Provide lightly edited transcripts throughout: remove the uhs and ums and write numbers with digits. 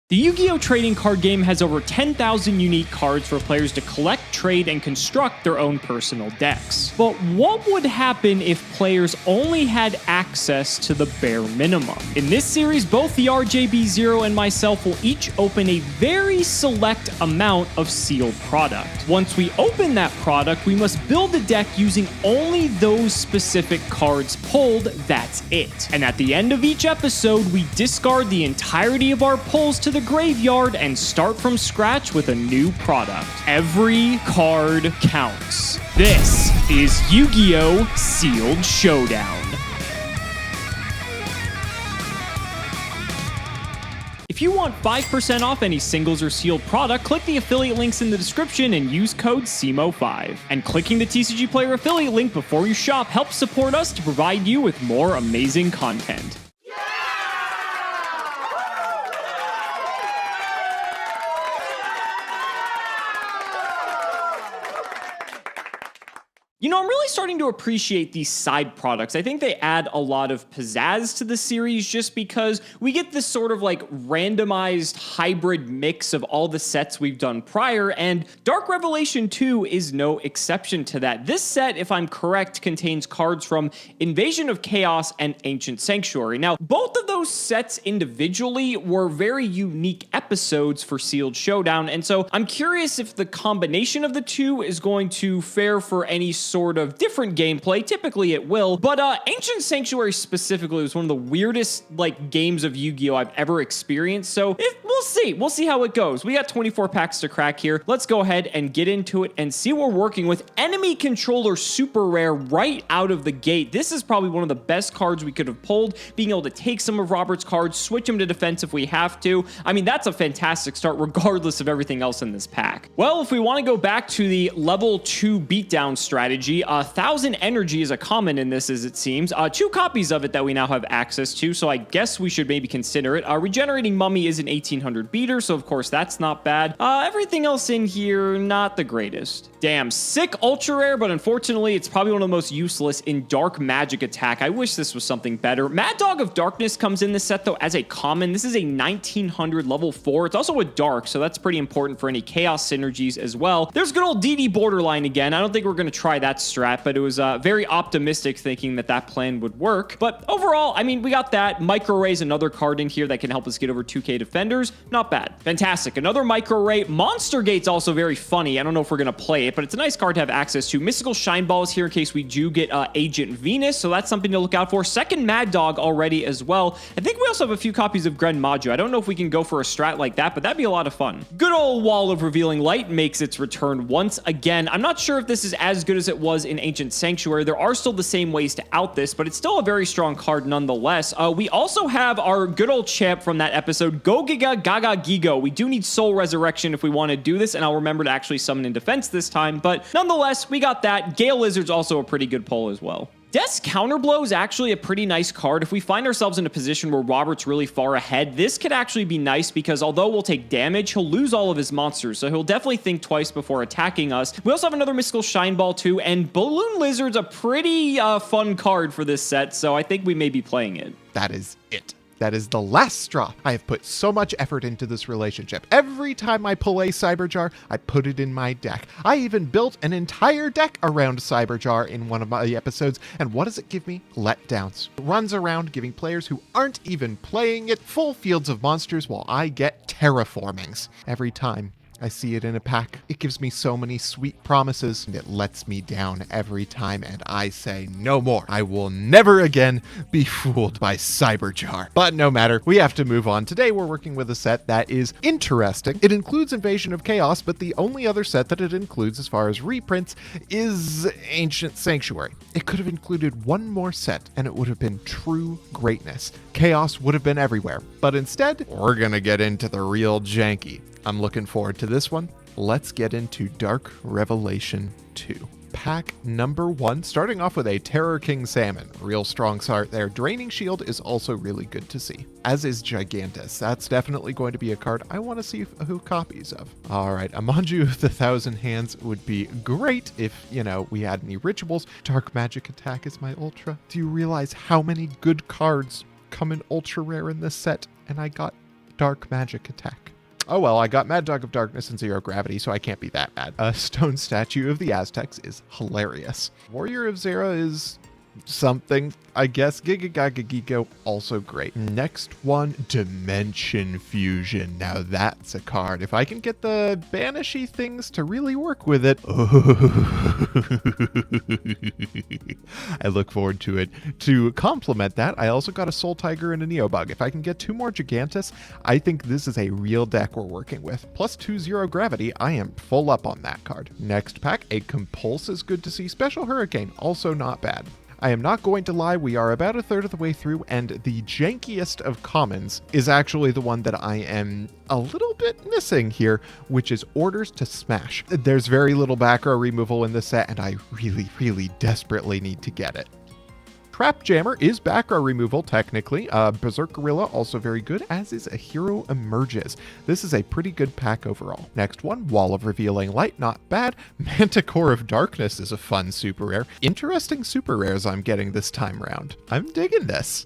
The Yu-Gi-Oh! Trading card game has over 10,000 unique cards for players to collect, trade, and construct their own personal decks. But what would happen if players only had access to the bare minimum? In this series, both TheRJB0 and myself will each open a very select amount of sealed product. Once we open that product, we must build a deck using only those specific cards pulled, that's it. And at the end of each episode, we discard the entirety of our pulls to the graveyard and start from scratch with a new product. Every card counts. This is Yu-Gi-Oh! Sealed Showdown. If you want 5% off any singles or sealed product, click the affiliate links in the description and use code Cimoooooooo5. And clicking the TCG Player affiliate link before you shop helps support us to provide you with more amazing content. You know, I'm really starting to appreciate these side products. I think they add a lot of pizzazz to the series just because we get this sort of like randomized hybrid mix of all the sets we've done prior, and Dark Revelation 2 is no exception to that. This set, if I'm correct, contains cards from Invasion of Chaos and Ancient Sanctuary. Now, both of those sets individually were very unique episodes for Sealed Showdown, and so I'm curious if the combination of the two is going to fare for any sort of different gameplay. Typically it will, but Ancient Sanctuary specifically was one of the weirdest like games of Yu-Gi-Oh! I've ever experienced, so we'll see how it goes. We got 24 packs to crack here. Let's go ahead and get into it and see what we're working with. Enemy Controller super rare right out of the gate. This is probably one of the best cards we could have pulled, being able to take some of Robert's cards, switch them to defense if we have to. I mean, that's a fantastic start regardless of everything else in this pack. Well, if we want to go back to the level 2 beatdown strategy, 1,000 energy is a common in this, as it seems. 2 copies of it that we now have access to, so I guess we should maybe consider it. Regenerating Mummy is an 1800 beater, so of course that's not bad. Everything else in here, not the greatest. Damn, sick ultra rare, but unfortunately it's probably one of the most useless in Dark Magic Attack. I wish this was something better. Mad Dog of Darkness comes in this set though as a common. This is a 1900 level 4. It's also a dark, so that's pretty important for any chaos synergies as well. There's good old DD Borderline again. I don't think we're going to try that strat, but it was very optimistic thinking that that plan would work. But overall, I mean, we got that. Micro Ray is another card in here that can help us get over 2k defenders. Not bad. Fantastic. Another Micro Ray. Monster Gate's also very funny. I don't know if we're going to play it, but it's a nice card to have access to. Mystical Shine Ball is here in case we do get Agent Venus, so that's something to look out for. Second Mad Dog already as well. I think we also have a few copies of Gren Maju. I don't know if we can go for a strat like that, but that'd be a lot of fun. Good old Wall of Revealing Light makes its return once again. I'm not sure if this is as good as it was in Ancient Sanctuary. There are still the same ways to out this, but it's still a very strong card nonetheless. We also have our good old champ from that episode, Go Giga Gaga Gigo. We do need Soul Resurrection if we want to do this, and I'll remember to actually summon in defense this time, but nonetheless, we got that. Gale Lizard's also a pretty good pull as well. Death's Counterblow is actually a pretty nice card. If we find ourselves in a position where Robert's really far ahead, this could actually be nice because although we'll take damage, he'll lose all of his monsters, so he'll definitely think twice before attacking us. We also have another Mystical Shine Ball too, and Balloon Lizard's a pretty fun card for this set, so I think we may be playing it. That is it. That is the last straw. I have put so much effort into this relationship. Every time I pull a Cyberjar, I put it in my deck. I even built an entire deck around Cyberjar in one of my episodes, and what does it give me? Letdowns. It runs around giving players who aren't even playing it full fields of monsters while I get terraformings. Every time I see it in a pack, it gives me so many sweet promises, and it lets me down every time, and I say no more. I will never again be fooled by Cyberjar. But no matter, we have to move on. Today we're working with a set that is interesting. It includes Invasion of Chaos, but the only other set that it includes as far as reprints is Ancient Sanctuary. It could have included one more set, and it would have been true greatness. Chaos would have been everywhere, but instead, we're gonna get into the real janky. I'm looking forward to this one. Let's get into Dark Revelation 2. Pack number 1, starting off with a Terror King Salmon. Real strong start there. Draining Shield is also really good to see, as is Gigantus. That's definitely going to be a card I want to see who copies of. All right, a Manju of the Thousand Hands would be great if, you know, we had any rituals. Dark Magic Attack is my ultra. Do you realize how many good cards come in ultra rare in this set? And I got dark magic attack. Oh well, I got Mad Dog of Darkness and 0 gravity, so I can't be that mad. A stone statue of the Aztecs is hilarious. Warrior of Zera is something, I guess. Giga also great. Next one, Dimension Fusion. Now that's a card. If I can get the banishy things to really work with it, I look forward to it. To complement that, I also got a Soul Tiger and a Neobug. If I can get 2 more Gigantus, I think this is a real deck we're working with. Plus 2/0 gravity, I am full up on that card. Next pack, a Compulse is good to see. Special Hurricane, also not bad. I am not going to lie, we are about a third of the way through, and the jankiest of commons is actually the one that I am a little bit missing here, which is Orders to Smash. There's very little back row removal in this set, and I really desperately need to get it. Trap Jammer is back row removal, technically. Berserk Gorilla, also very good, as is A Hero Emerges. This is a pretty good pack overall. Next one, Wall of Revealing Light, not bad. Manticore of Darkness is a fun super rare. Interesting super rares I'm getting this time around. I'm digging this.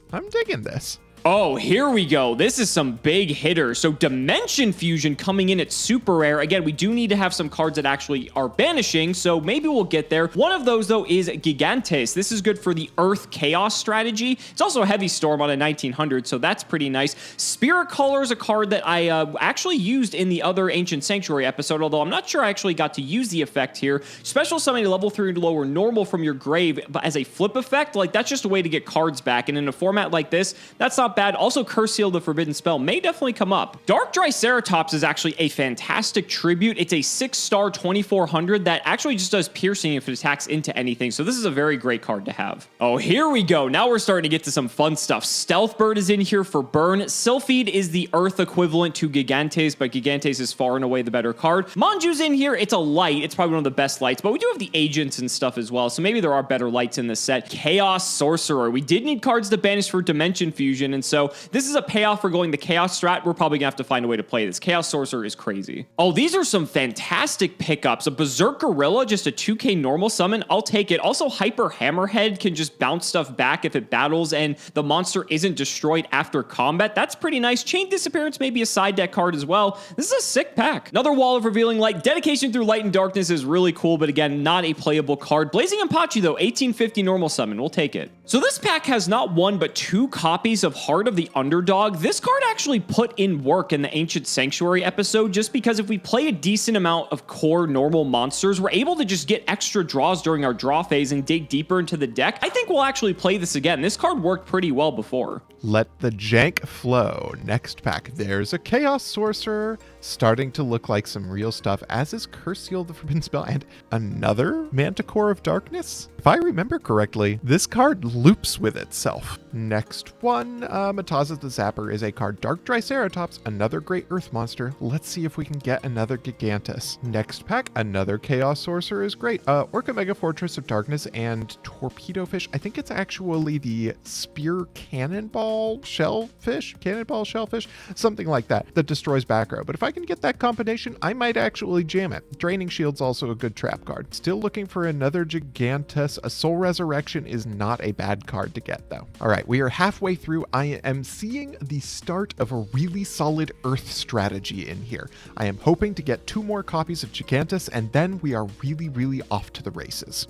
Oh, here we go. This is some big hitters. So Dimension Fusion coming in at super rare. Again, we do need to have some cards that actually are banishing, so maybe we'll get there. One of those, though, is Gigantes. This is good for the Earth Chaos strategy. It's also a Heavy Storm on a 1900, so that's pretty nice. Spirit Caller is a card that I actually used in the other Ancient Sanctuary episode, although I'm not sure I actually got to use the effect here. Special summoning level 3 to lower normal from your grave, but as a flip effect, like, that's just a way to get cards back, and in a format like this, that's not bad. Also, Curse Seal, the Forbidden Spell, may definitely come up. Dark Triceratops is actually a fantastic tribute. It's a 6-star 2400 that actually just does piercing if it attacks into anything, so this is a very great card to have. Oh, here we go. Now we're starting to get to some fun stuff. Stealth Bird is in here for burn. Sylphid is the Earth equivalent to Gigantes, but Gigantes is far and away the better card. Manju's in here. It's a light. It's probably one of the best lights, but we do have the agents and stuff as well, so maybe there are better lights in this set. Chaos Sorcerer. We did need cards to banish for Dimension Fusion, and so this is a payoff for going the Chaos strat. We're probably gonna have to find a way to play this. Chaos Sorcerer is crazy. Oh, these are some fantastic pickups. A Berserk Gorilla, just a 2k normal summon. I'll take it. Also, Hyper Hammerhead can just bounce stuff back if it battles and the monster isn't destroyed after combat. That's pretty nice. Chain Disappearance may be a side deck card as well. This is a sick pack. Another Wall of Revealing Light. Dedication through Light and Darkness is really cool, but again, not a playable card. Blazing Apache, though, 1850 normal summon. We'll take it. So this pack has not one, but 2 copies of Heart of the Underdog. This card actually put in work in the Ancient Sanctuary episode, just because if we play a decent amount of core normal monsters, we're able to just get extra draws during our draw phase and dig deeper into the deck. I think we'll actually play this again. This card worked pretty well before. Let the jank flow. Next pack, there's a Chaos Sorcerer, starting to look like some real stuff, as is Curse Seal, the Forbidden Spell, and another Manticore of Darkness. If I remember correctly, this card loops with itself. Next one, Mataza the Zapper is a card. Dark Triceratops, another great earth monster. Let's see if we can get another Gigantus. Next pack, another Chaos Sorcerer is great. Orca Mega Fortress of Darkness and Torpedo Fish. I think it's actually the Spear Cannonball Shellfish? Cannonball Shellfish? Something like that destroys back row. But if I can get that combination, I might actually jam it. Draining Shield's also a good trap card. Still looking for another Gigantus. A Soul Resurrection is not a bad card to get, though. All right, we are halfway through. I am seeing the start of a really solid Earth strategy in here. I am hoping to get 2 more copies of Gigantus, and then we are really off to the races.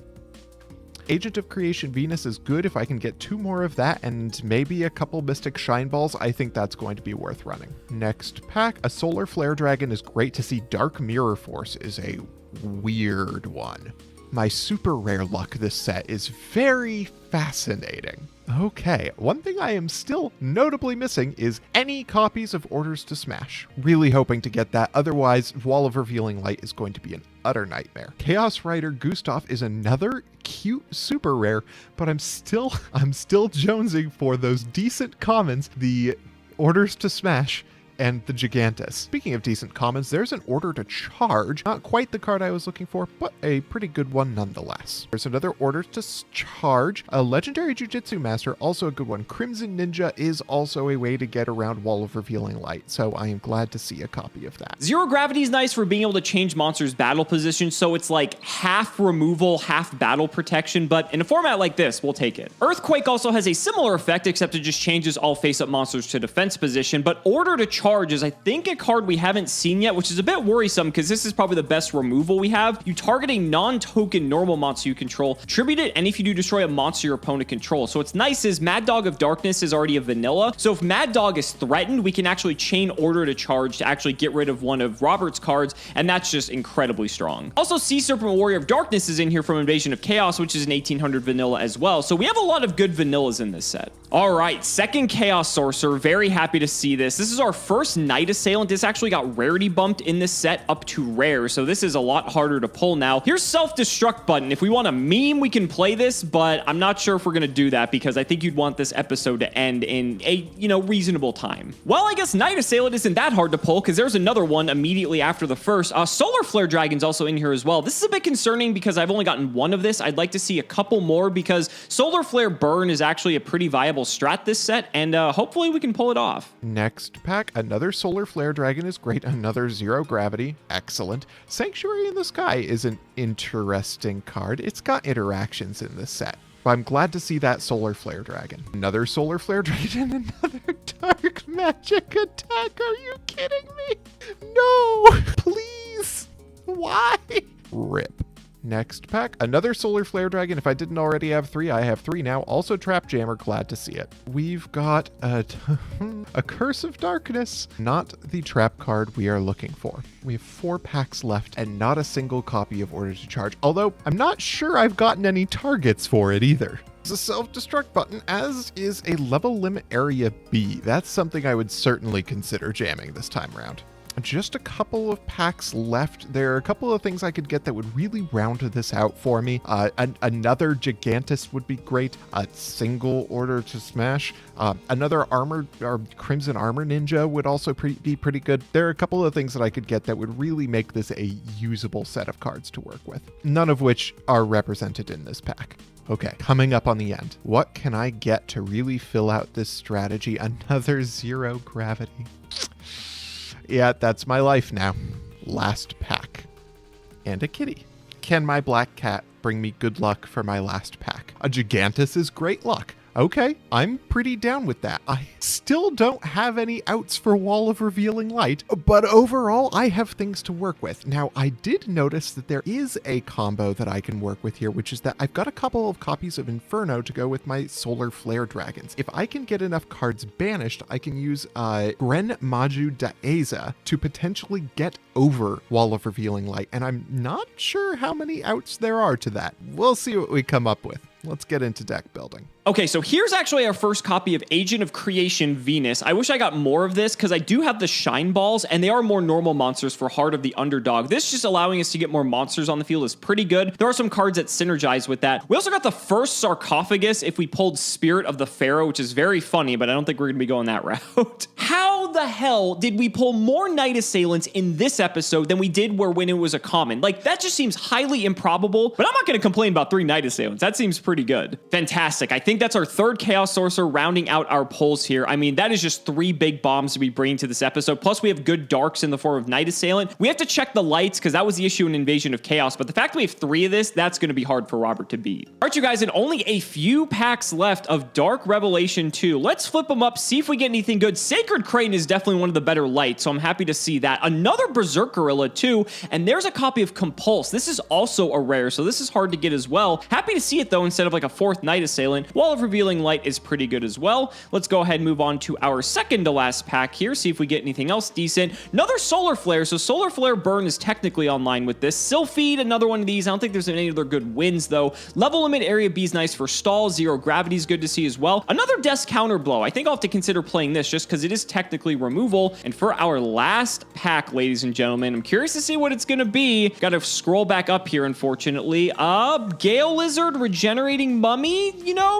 Agent of Creation Venus is good. If I can get 2 more of that and maybe a couple Mystic Shine Balls, I think that's going to be worth running. Next pack, a Solar Flare Dragon is great to see. Dark Mirror Force is a weird one. My super rare luck this set is very fascinating. Okay, one thing I am still notably missing is any copies of Orders to Smash. Really hoping to get that, otherwise Wall of Revealing Light is going to be an utter nightmare. Chaos Rider Gustav is another cute super rare, but I'm still jonesing for those decent commons, the Orders to Smash and the Gigantus. Speaking of decent commons, there's an Order to Charge. Not quite the card I was looking for, but a pretty good one nonetheless. There's another Order to Charge. A Legendary Jujutsu Master, also a good one. Crimson Ninja is also a way to get around Wall of Revealing Light, so I am glad to see a copy of that. 0 gravity is nice for being able to change monsters' battle position, so it's like half removal, half battle protection, but in a format like this, we'll take it. Earthquake also has a similar effect, except it just changes all face-up monsters to defense position, but Order to Charge is, I think, a card we haven't seen yet, which is a bit worrisome because this is probably the best removal we have. You target a non-token normal monster you control, tribute it, and if you do, destroy a monster your opponent controls. So what's nice is Mad Dog of Darkness is already a vanilla. So if Mad Dog is threatened, we can actually chain Order to Charge to actually get rid of one of Robert's cards, and that's just incredibly strong. Also, Sea Serpent Warrior of Darkness is in here from Invasion of Chaos, which is an 1800 vanilla as well. So we have a lot of good vanillas in this set. All right, second Chaos Sorcerer. Very happy to see this. This is our first Night Assailant. This actually got rarity bumped in this set up to rare, so this is a lot harder to pull now. Here's Self-Destruct button. If we want a meme, we can play this, but I'm not sure if we're gonna do that because I think you'd want this episode to end in a, reasonable time. Well, I guess Night Assailant isn't that hard to pull because there's another one immediately after the first. Solar Flare Dragon's also in here as well. This is a bit concerning because I've only gotten one of this. I'd like to see a couple more because Solar Flare Burn is actually a pretty viable strat this set, and hopefully we can pull it off. Next pack, another Solar Flare Dragon is great. Another Zero Gravity, excellent. Sanctuary in the Sky is an interesting card. It's got interactions in this set. But I'm glad to see that Solar Flare Dragon. Another Solar Flare Dragon, another Dark Magic attack. Are you kidding me? No, please. Why? Rip. Next pack, another Solar Flare Dragon. If I didn't already have 3, I have 3 now. Also Trap Jammer, glad to see it. We've got a Curse of Darkness, not the trap card we are looking for. We have 4 packs left and not a single copy of Order to Charge, although I'm not sure I've gotten any targets for it either. It's a self-destruct button, as is a level limit area B. That's something I would certainly consider jamming this time around. Just a couple of packs left. There are a couple of things I could get that would really round this out for me. Another Gigantus would be great. A single Order to Smash. Another Armor or Crimson Armor Ninja would also be pretty good. There are a couple of things that I could get that would really make this a usable set of cards to work with. None of which are represented in this pack. Okay, coming up on the end. What can I get to really fill out this strategy? Another Zero Gravity. Yeah, that's my life now. Last pack. And a kitty. Can my black cat bring me good luck for my last pack? A Gigantus is great luck. Okay, I'm pretty down with that. I still don't have any outs for Wall of Revealing Light, but overall, I have things to work with. Now, I did notice that there is a combo that I can work with here, which is that I've got a couple of copies of Inferno to go with my Solar Flare Dragons. If I can get enough cards banished, I can use Gren Maju Daeza to potentially get over Wall of Revealing Light, and I'm not sure how many outs there are to that. We'll see what we come up with. Let's get into deck building. Okay, so here's actually our first copy of Agent of Creation Venus. I wish I got more of this because I do have the Shine Balls, and they are more normal monsters for Heart of the Underdog. This just allowing us to get more monsters on the field is pretty good. There are some cards that synergize with that. We also got the first Sarcophagus if we pulled Spirit of the Pharaoh, which is very funny, but I don't think we're going to be going that route. How the hell did we pull more Night Assailants in this episode than we did when it was a common? Like, that just seems highly improbable, but I'm not going to complain about 3 Night Assailants. That seems pretty good. Fantastic. I think that's our third Chaos Sorcerer rounding out our pulls here. I mean, that is just 3 big bombs to be bringing to this episode. Plus, we have good darks in the form of Night Assailant. We have to check the lights because that was the issue in Invasion of Chaos, but the fact that we have 3 of this, that's going to be hard for Robert to beat. All right, you guys, and only a few packs left of Dark Revelation 2. Let's flip them up, see if we get anything good. Sacred Crane is definitely one of the better lights, so I'm happy to see that. Another Berserk Gorilla, too, and there's a copy of Compulse. This is also a rare, so this is hard to get as well. Happy to see it, though, instead of like a 4th Night Assailant. Wall of Revealing Light is pretty good as well. Let's go ahead and move on to our second to last pack here, see if we get anything else decent. Another Solar Flare, so Solar Flare Burn is technically online with this. Sylphid, another one of these. I don't think there's any other good wins, though. Level Limit Area B is nice for stall. Zero Gravity is good to see as well. Another Death's Counter Blow. I think I'll have to consider playing this just because it is technically removal. And for our last pack, ladies and gentlemen, I'm curious to see what it's going to be. Got to scroll back up here, unfortunately. Gale Lizard, Regenerating Mummy,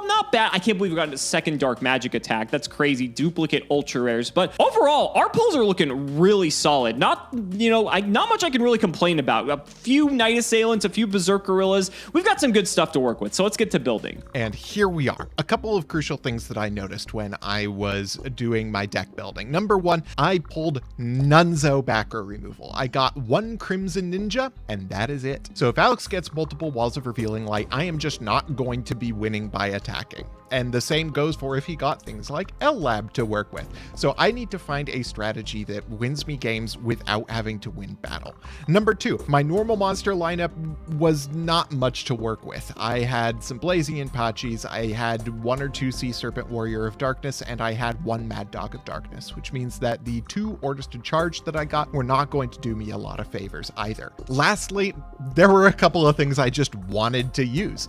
not bad. I can't believe we got a second Dark Magic attack. That's crazy. Duplicate ultra rares. But overall, our pulls are looking really solid. Not much I can really complain about. A few Night Assailants, a few Berserk Gorillas. We've got some good stuff to work with. So let's get to building. And here we are. A couple of crucial things that I noticed when I was doing my deck building. Number 1, I pulled Nunzo backer removal. I got 1 Crimson Ninja, and that is it. So if Alex gets multiple Walls of Revealing Light, I am just not going to be winning by attacking. And the same goes for if he got things like L-Lab to work with. So I need to find a strategy that wins me games without having to win battle. Number 2, my normal monster lineup was not much to work with. I had some Blazing Pachis, I had 1 or 2 Sea Serpent Warrior of Darkness, and I had 1 Mad Dog of Darkness, which means that the 2 Orders to Charge that I got were not going to do me a lot of favors either. Lastly, there were a couple of things I just wanted to use.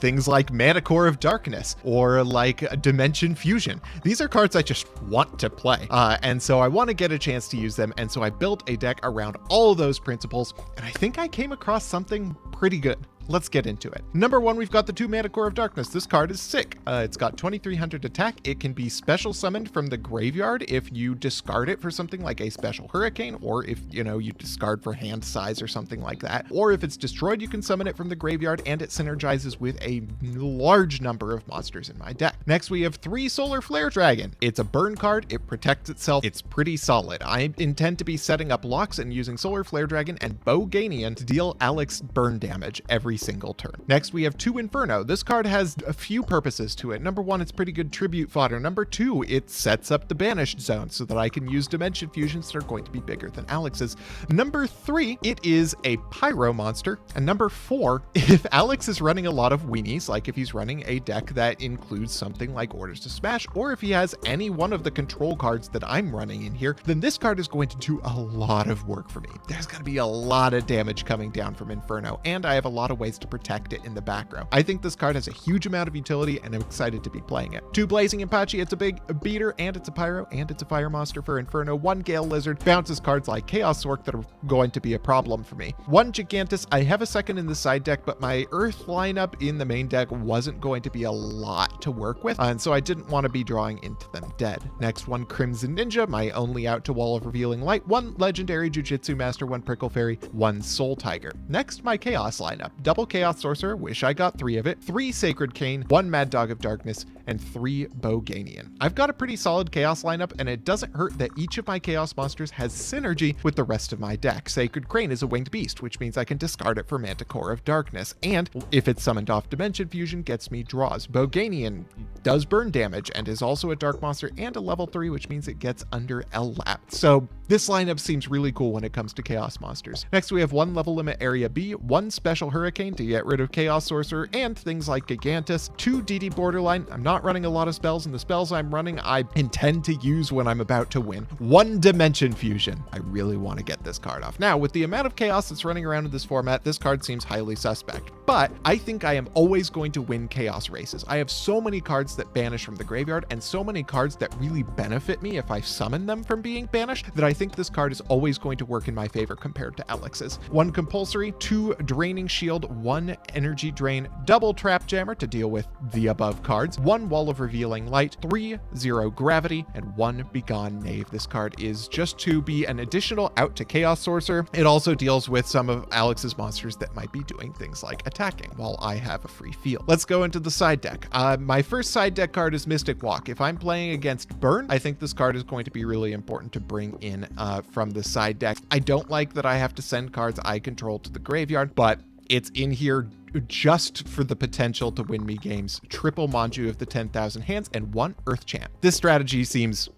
Things like Mana Core of Darkness or like Dimension Fusion. These are cards I just want to play. And so I want to get a chance to use them. And so I built a deck around all of those principles. And I think I came across something pretty good. Let's get into it. Number 1, we've got the 2 Mana Core of Darkness. This card is sick. It's got 2300 attack. It can be special summoned from the graveyard if you discard it for something like a special hurricane, or if, you discard for hand size or something like that. Or if it's destroyed, you can summon it from the graveyard, and it synergizes with a large number of monsters in my deck. Next, we have 3 Solar Flare Dragon. It's a burn card. It protects itself. It's pretty solid. I intend to be setting up locks and using Solar Flare Dragon and Boganian to deal Alex burn damage every single turn. Next, we have 2 Inferno. This card has a few purposes to it. Number 1, it's pretty good tribute fodder. Number 2, it sets up the banished zone so that I can use Dimension Fusions that are going to be bigger than Alex's. Number 3, it is a Pyro monster. And number 4, if Alex is running a lot of weenies, like if he's running a deck that includes something like Orders to Smash, or if he has any one of the control cards that I'm running in here, then this card is going to do a lot of work for me. There's going to be a lot of damage coming down from Inferno, and I have a lot of ways to protect it in the back row. I think this card has a huge amount of utility, and I'm excited to be playing it. 2 Blazing Apache, it's a big beater, and it's a Pyro, and it's a Fire monster for Inferno. 1 Gale Lizard, bounces cards like Chaos Orc that are going to be a problem for me. 1 Gigantus, I have a second in the side deck, but my Earth lineup in the main deck wasn't going to be a lot to work with, and so I didn't want to be drawing into them dead. Next, 1 Crimson Ninja, my only out to Wall of Revealing Light. 1 Legendary Jujitsu Master, 1 Prickle Fairy, 1 Soul Tiger. Next, my Chaos lineup. Double Chaos Sorcerer, wish I got 3 of it, 3 Sacred Cane, 1 Mad Dog of Darkness, and 3 Boganian. I've got a pretty solid Chaos lineup, and it doesn't hurt that each of my Chaos monsters has synergy with the rest of my deck. Sacred Crane is a winged beast, which means I can discard it for Mana Core of Darkness, and if it's summoned off Dimension Fusion, gets me draws. Boganian does burn damage and is also a dark monster and a level 3, which means it gets under L-Lap. So this lineup seems really cool when it comes to Chaos monsters. Next, we have 1 level limit area B, 1 special Hurricane to get rid of Chaos Sorcerer and things like Gigantus, 2 DD Borderline. I'm not running a lot of spells, and the spells I'm running I intend to use when I'm about to win. 1 Dimension Fusion. I really want to get this card off. Now, with the amount of chaos that's running around in this format, this card seems highly suspect, but I think I am always going to win chaos races. I have so many cards that banish from the graveyard and so many cards that really benefit me if I summon them from being banished that I think this card is always going to work in my favor compared to Alex's. 1 Compulsory, 2 Draining Shield, 1 Energy Drain, double Trap Jammer to deal with the above cards, 1 Wall of Revealing Light, 3 Zero Gravity, and 1 Begone Knave. This card is just to be an additional out to Chaos Sorcerer. It also deals with some of Alex's monsters that might be doing things like attacking while I have a free field. Let's go into the side deck. My first side deck card is Mystic Walk. If I'm playing against Burn, I think this card is going to be really important to bring in from the side deck. I don't like that I have to send cards I control to the graveyard, but it's in here just for the potential to win me games. Triple Manju of the 10,000 Hands and 1 Earth Champ. This strategy seems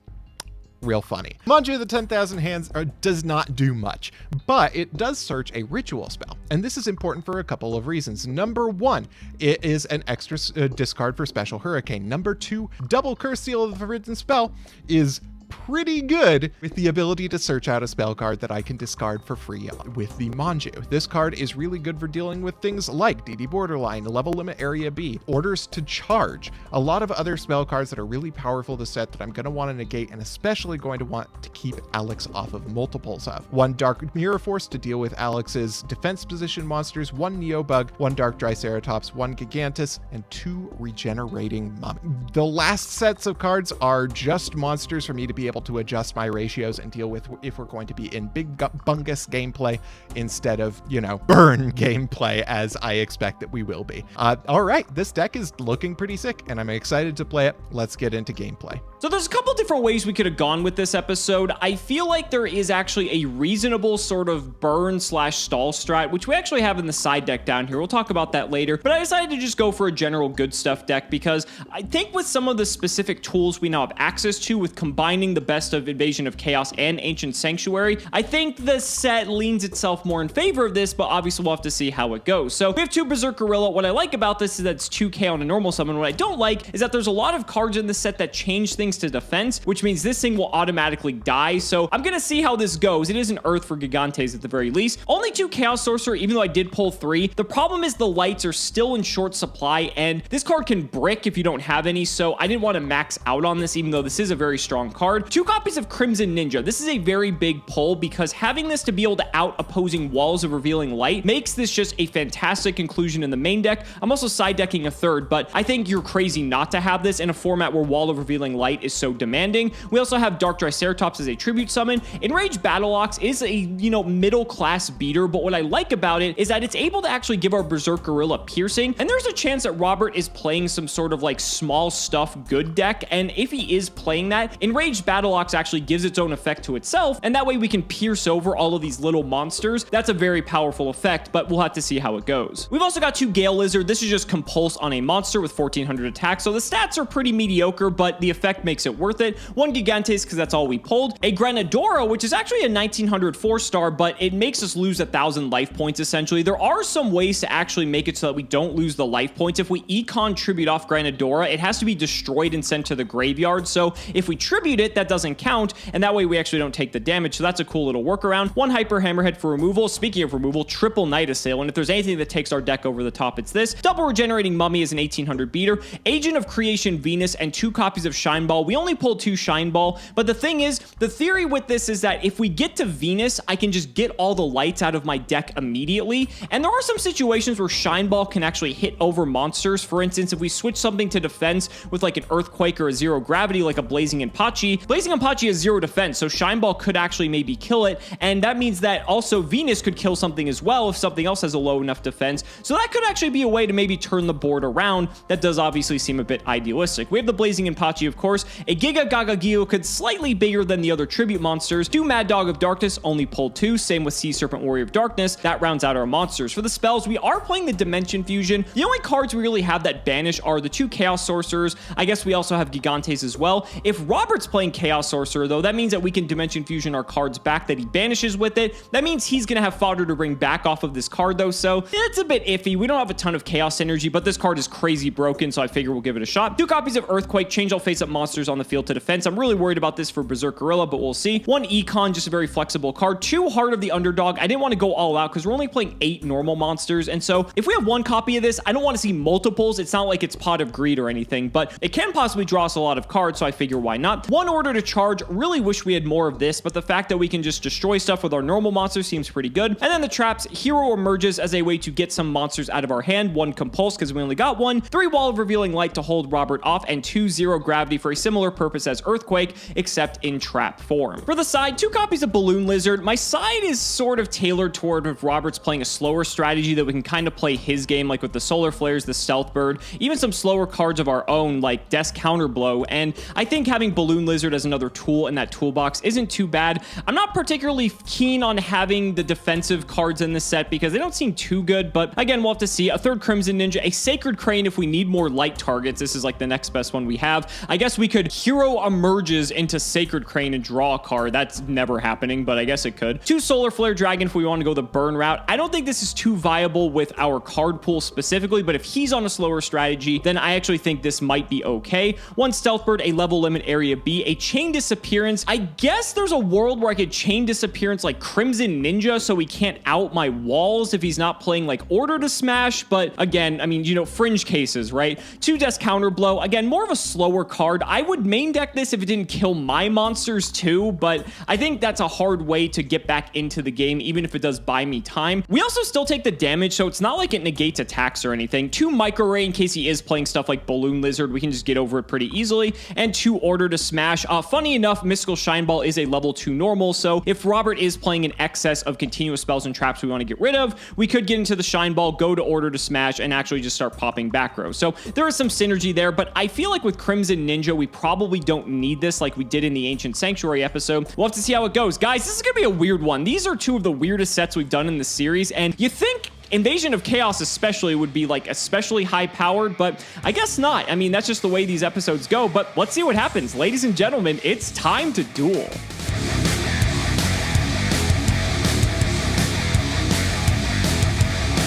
real funny. Manju of the 10,000 Hands does not do much, but it does search a ritual spell. And this is important for a couple of reasons. Number 1, it is an extra discard for Special Hurricane. Number 2, double Curse Seal of the Forbidden Spell is pretty good with the ability to search out a spell card that I can discard for free with the Manju. This card is really good for dealing with things like DD Borderline, Level Limit Area B, Orders to Charge, a lot of other spell cards that are really powerful to set that I'm going to want to negate and especially going to want to keep Alex off of multiples of. 1 Dark Mirror Force to deal with Alex's defense position monsters, 1 Neobug, 1 Dark Triceratops, 1 Gigantus, and 2 Regenerating Mummy. The last sets of cards are just monsters for me to be be able to adjust my ratios and deal with if we're going to be in big bungus gameplay instead of, burn gameplay, as I expect that we will be. All right, this deck is looking pretty sick, and I'm excited to play it. Let's get into gameplay. So there's a couple different ways we could have gone with this episode. I feel like there is actually a reasonable sort of burn/stall strat, which we actually have in the side deck down here. We'll talk about that later, but I decided to just go for a general good stuff deck because I think with some of the specific tools we now have access to, with combining the best of Invasion of Chaos and Ancient Sanctuary, I think the set leans itself more in favor of this, but obviously we'll have to see how it goes. So we have 2 Berserk Gorilla. What I like about this is that it's 2k on a normal summon. What I don't like is that there's a lot of cards in the set that change things to defense, which means this thing will automatically die. So I'm gonna see how this goes. It is an Earth for Gigantes at the very least. Only 2 Chaos Sorcerer, even though I did pull 3. The problem is the lights are still in short supply, and this card can brick if you don't have any, so I didn't want to max out on this, even though this is a very strong card. 2 copies of Crimson Ninja. This is a very big pull because having this to be able to out opposing walls of Revealing Light makes this just a fantastic inclusion in the main deck. I'm also side decking a 3rd, but I think you're crazy not to have this in a format where Wall of Revealing Light is so demanding. We also have Dark Triceratops as a tribute summon. Enraged Battle Ox is a, middle class beater, but what I like about it is that it's able to actually give our Berserk Gorilla piercing, and there's a chance that Robert is playing some sort of like small stuff good deck, and if he is playing that, Enraged Battle Ox actually gives its own effect to itself, and that way we can pierce over all of these little monsters. That's a very powerful effect, but we'll have to see how it goes. We've also got 2 Gale Lizard. This is just compulse on a monster with 1400 attack, so the stats are pretty mediocre, but the effect makes it worth it. 1 Gigantes, because that's all we pulled. A Granadora, which is actually a 1900 4-star, but it makes us lose 1,000 life points essentially. There are some ways to actually make it so that we don't lose the life points. If we econ tribute off Granadora, it has to be destroyed and sent to the graveyard, so if we tribute it, that doesn't count, and that way we actually don't take the damage, so that's a cool little workaround. 1 Hyper Hammerhead for removal. Speaking of removal, triple Night Assailant. If there's anything that takes our deck over the top, it's this. Double Regenerating Mummy is an 1800 beater. Agent of Creation Venus and 2 copies of Shine Ball. We only pulled 2 Shine Ball, but the thing is, the theory with this is that if we get to Venus, I can just get all the lights out of my deck immediately, and there are some situations where Shine Ball can actually hit over monsters. For instance, if we switch something to defense with like an Earthquake or a 0 gravity, like a Blazing Impachi. Blazing Impachi has 0 defense, so Shine Ball could actually maybe kill it, and that means that also Venus could kill something as well if something else has a low enough defense, so that could actually be a way to maybe turn the board around. That does obviously seem a bit idealistic. We have the Blazing Impachi, of course. A Giga Gaga Gyokid, slightly bigger than the other tribute monsters. 2 Mad Dog of Darkness, only pulled 2. Same with Sea Serpent Warrior of Darkness. That rounds out our monsters. For the spells, we are playing the Dimension Fusion. The only cards we really have that banish are the 2 Chaos Sorcerers. I guess we also have Gigantes as well. If Robert's playing Chaos Sorcerer, though, that means that we can Dimension Fusion our cards back that he banishes with it. That means he's going to have fodder to bring back off of this card, though, so it's a bit iffy. We don't have a ton of Chaos energy, but this card is crazy broken, so I figure we'll give it a shot. 2 copies of Earthquake. Change all face-up monsters on the field to defense. I'm really worried about this for Berserk Gorilla, but we'll see. 1 Econ, just a very flexible card. 2 Heart of the Underdog. I didn't want to go all out because we're only playing 8 normal monsters, and so if we have 1 copy of this, I don't want to see multiples. It's not like it's Pot of Greed or anything, but it can possibly draw us a lot of cards, so I figure why not. 1 Order to Charge. Really wish we had more of this, but the fact that we can just destroy stuff with our normal monsters seems pretty good. And then the traps. Hero emerges as a way to get some monsters out of our hand. 1 Compulse because we only got 1. 3 Wall of Revealing Light to hold Robert off, and 2 0 Gravity for a similar purpose as Earthquake, except in trap form. For the side, 2 copies of Balloon Lizard. My side is sort of tailored toward if Robert's playing a slower strategy that we can kind of play his game, like with the Solar Flares, the Stealth Bird, even some slower cards of our own, like Desk Counterblow, and I think having Balloon Lizard as another tool in that toolbox isn't too bad. I'm not particularly keen on having the defensive cards in this set because they don't seem too good, but again, we'll have to see. A 3rd Crimson Ninja, a Sacred Crane if we need more light targets. This is like the next best one we have. I guess we could Hero Emerges into Sacred Crane and draw a card. That's never happening, but I guess it could. 2 Solar Flare Dragon if we want to go the burn route. I don't think this is too viable with our card pool specifically, but if he's on a slower strategy, then I actually think this might be okay. 1 Stealth Bird, a level limit area B, a Chain Disappearance. I guess there's a world where I could Chain Disappearance like Crimson Ninja so he can't out my walls if he's not playing like Order to Smash, but again, I mean, fringe cases, right? 2 Desk Counterblow, again, more of a slower card. I would main deck this if it didn't kill my monsters too, but I think that's a hard way to get back into the game, even if it does buy me time. We also still take the damage, so it's not like it negates attacks or anything. 2 Micro Ray in case he is playing stuff like Balloon Lizard. We can just get over it pretty easily. And 2 Order to Smash. smash. Funny enough, Mystical Shine Ball is a level 2 normal, so if Robert is playing in excess of continuous spells and traps we want to get rid of, we could get into the Shine Ball, go to Order to Smash, and actually just start popping back row. So there is some synergy there, but I feel like with Crimson Ninja, we probably don't need this like we did in the Ancient Sanctuary episode. We'll have to see how it goes. Guys, this is going to be a weird one. These are two of the weirdest sets we've done in the series, and you think Invasion of Chaos especially would be like especially high powered, but I guess not. I mean, that's just the way these episodes go, but let's see what happens. Ladies and gentlemen, it's time to duel.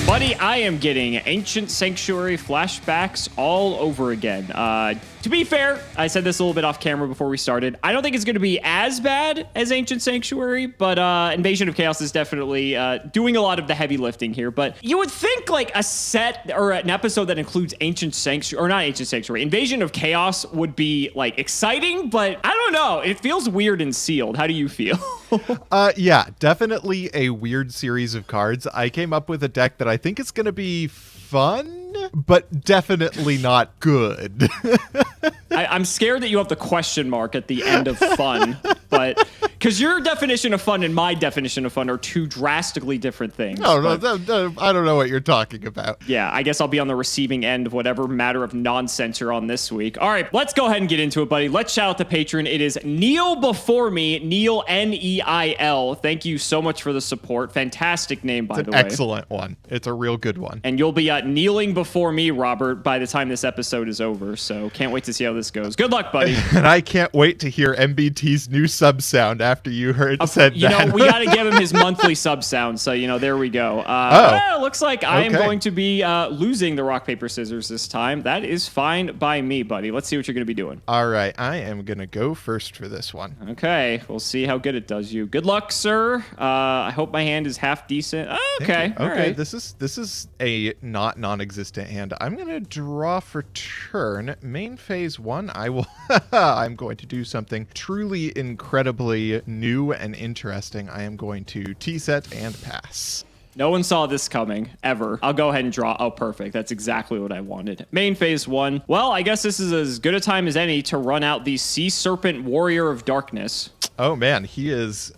Buddy, I am getting Ancient Sanctuary flashbacks all over again. To be fair, I said this a little bit off camera before we started. I don't think it's going to be as bad as Ancient Sanctuary, but Invasion of Chaos is definitely doing a lot of the heavy lifting here. But you would think like a set or an episode that includes Ancient Sanctuary, or not Ancient Sanctuary, Invasion of Chaos would be like exciting, but I don't know. It feels weird and sealed. How do you feel? Yeah, definitely a weird series of cards. I came up with a deck that I think is going to be fun, but definitely not good. I'm scared that you have the question mark at the end of fun, but because your definition of fun and my definition of fun are two drastically different things. No, I don't know what you're talking about. Yeah, I guess I'll be on the receiving end of whatever matter of nonsense you're on this week. All right, let's go ahead and get into it, buddy. Let's shout out the patron. It is Neil Before Me, Neil, Neil. Thank you so much for the support. Fantastic name, by the way. Excellent one. It's a real good one. And you'll be kneeling before me, Robert, by the time this episode is over. So can't wait to see how this goes. Good luck, buddy. And I can't wait to hear MBT's new sub sound after you said that. You know, we got to give him his monthly sub sound. So, there we go. Well, looks like I am going to be losing the rock, paper, scissors this time. That is fine by me, buddy. Let's see what you're going to be doing. All right. I am going to go first for this one. Okay. We'll see how good it does you. Good luck, sir. I hope my hand is half decent. Okay. All right. This is a not non-existent hand. I'm going to draw for turn. Main phase 1, I'm going to do something truly incredibly new and interesting. I am going to T-set and pass. No one saw this coming, ever. I'll go ahead and draw. Oh, perfect. That's exactly what I wanted. Main phase 1. Well, I guess this is as good a time as any to run out the Sea Serpent Warrior of Darkness. Oh man, he is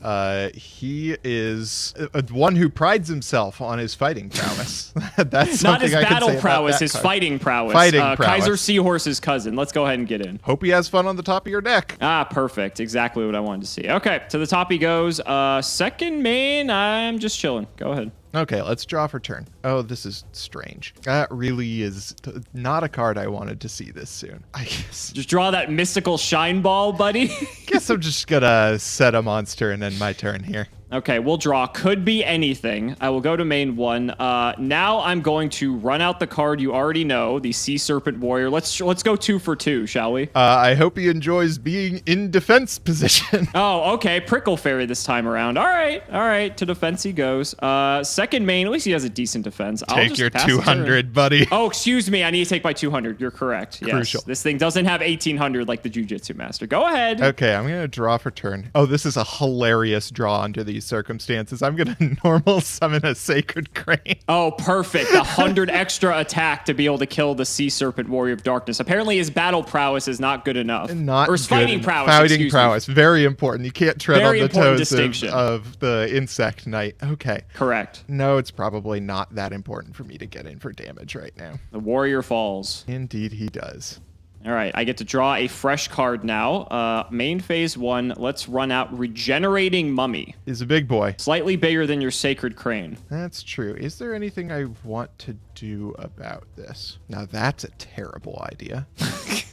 one who prides himself on his fighting prowess. That's not his I battle can say prowess, his card. fighting prowess. Prowess. Kaiser Seahorse's cousin. Let's go ahead and get in. Hope he has fun on the top of your deck. Perfect. Exactly what I wanted to see. Okay, to the top he goes. Second main, I'm just chilling. Go ahead. Okay, let's draw for turn. Oh, this is strange. That really is not a card I wanted to see this soon. I guess. Just draw that mystical shine ball, buddy. Guess I'm just gonna set a monster and end my turn here. Okay, we'll draw. Could be anything. I will go to main 1. Now I'm going to run out the card you already know, the Sea Serpent Warrior. Let's go 2 for 2, shall we? I hope he enjoys being in defense position. Oh, okay. Prickle Fairy this time around. All right. To defense he goes. Second main, at least he has a decent defense. Take your 200, buddy. Oh, excuse me. I need to take my 200. You're correct. Yes. Crucial. This thing doesn't have 1800 like the Jujutsu Master. Go ahead. Okay, I'm going to draw for turn. Oh, this is a hilarious draw under these circumstances. I'm going to normal summon a Sacred Crane. Oh, perfect. 100 extra attack to be able to kill the Sea Serpent Warrior of Darkness. Apparently his battle prowess is not good enough. Or his fighting prowess. Fighting prowess. Very important. You can't tread Very on the toes of the Insect Knight. Okay. Correct. No, it's probably not that important for me to get in for damage right now. The warrior falls. Indeed he does. All right, I get to draw a fresh card now. Main phase 1, let's run out Regenerating Mummy. He's a big boy. Slightly bigger than your Sacred Crane. That's true. Is there anything I want to do about this? Now that's a terrible idea.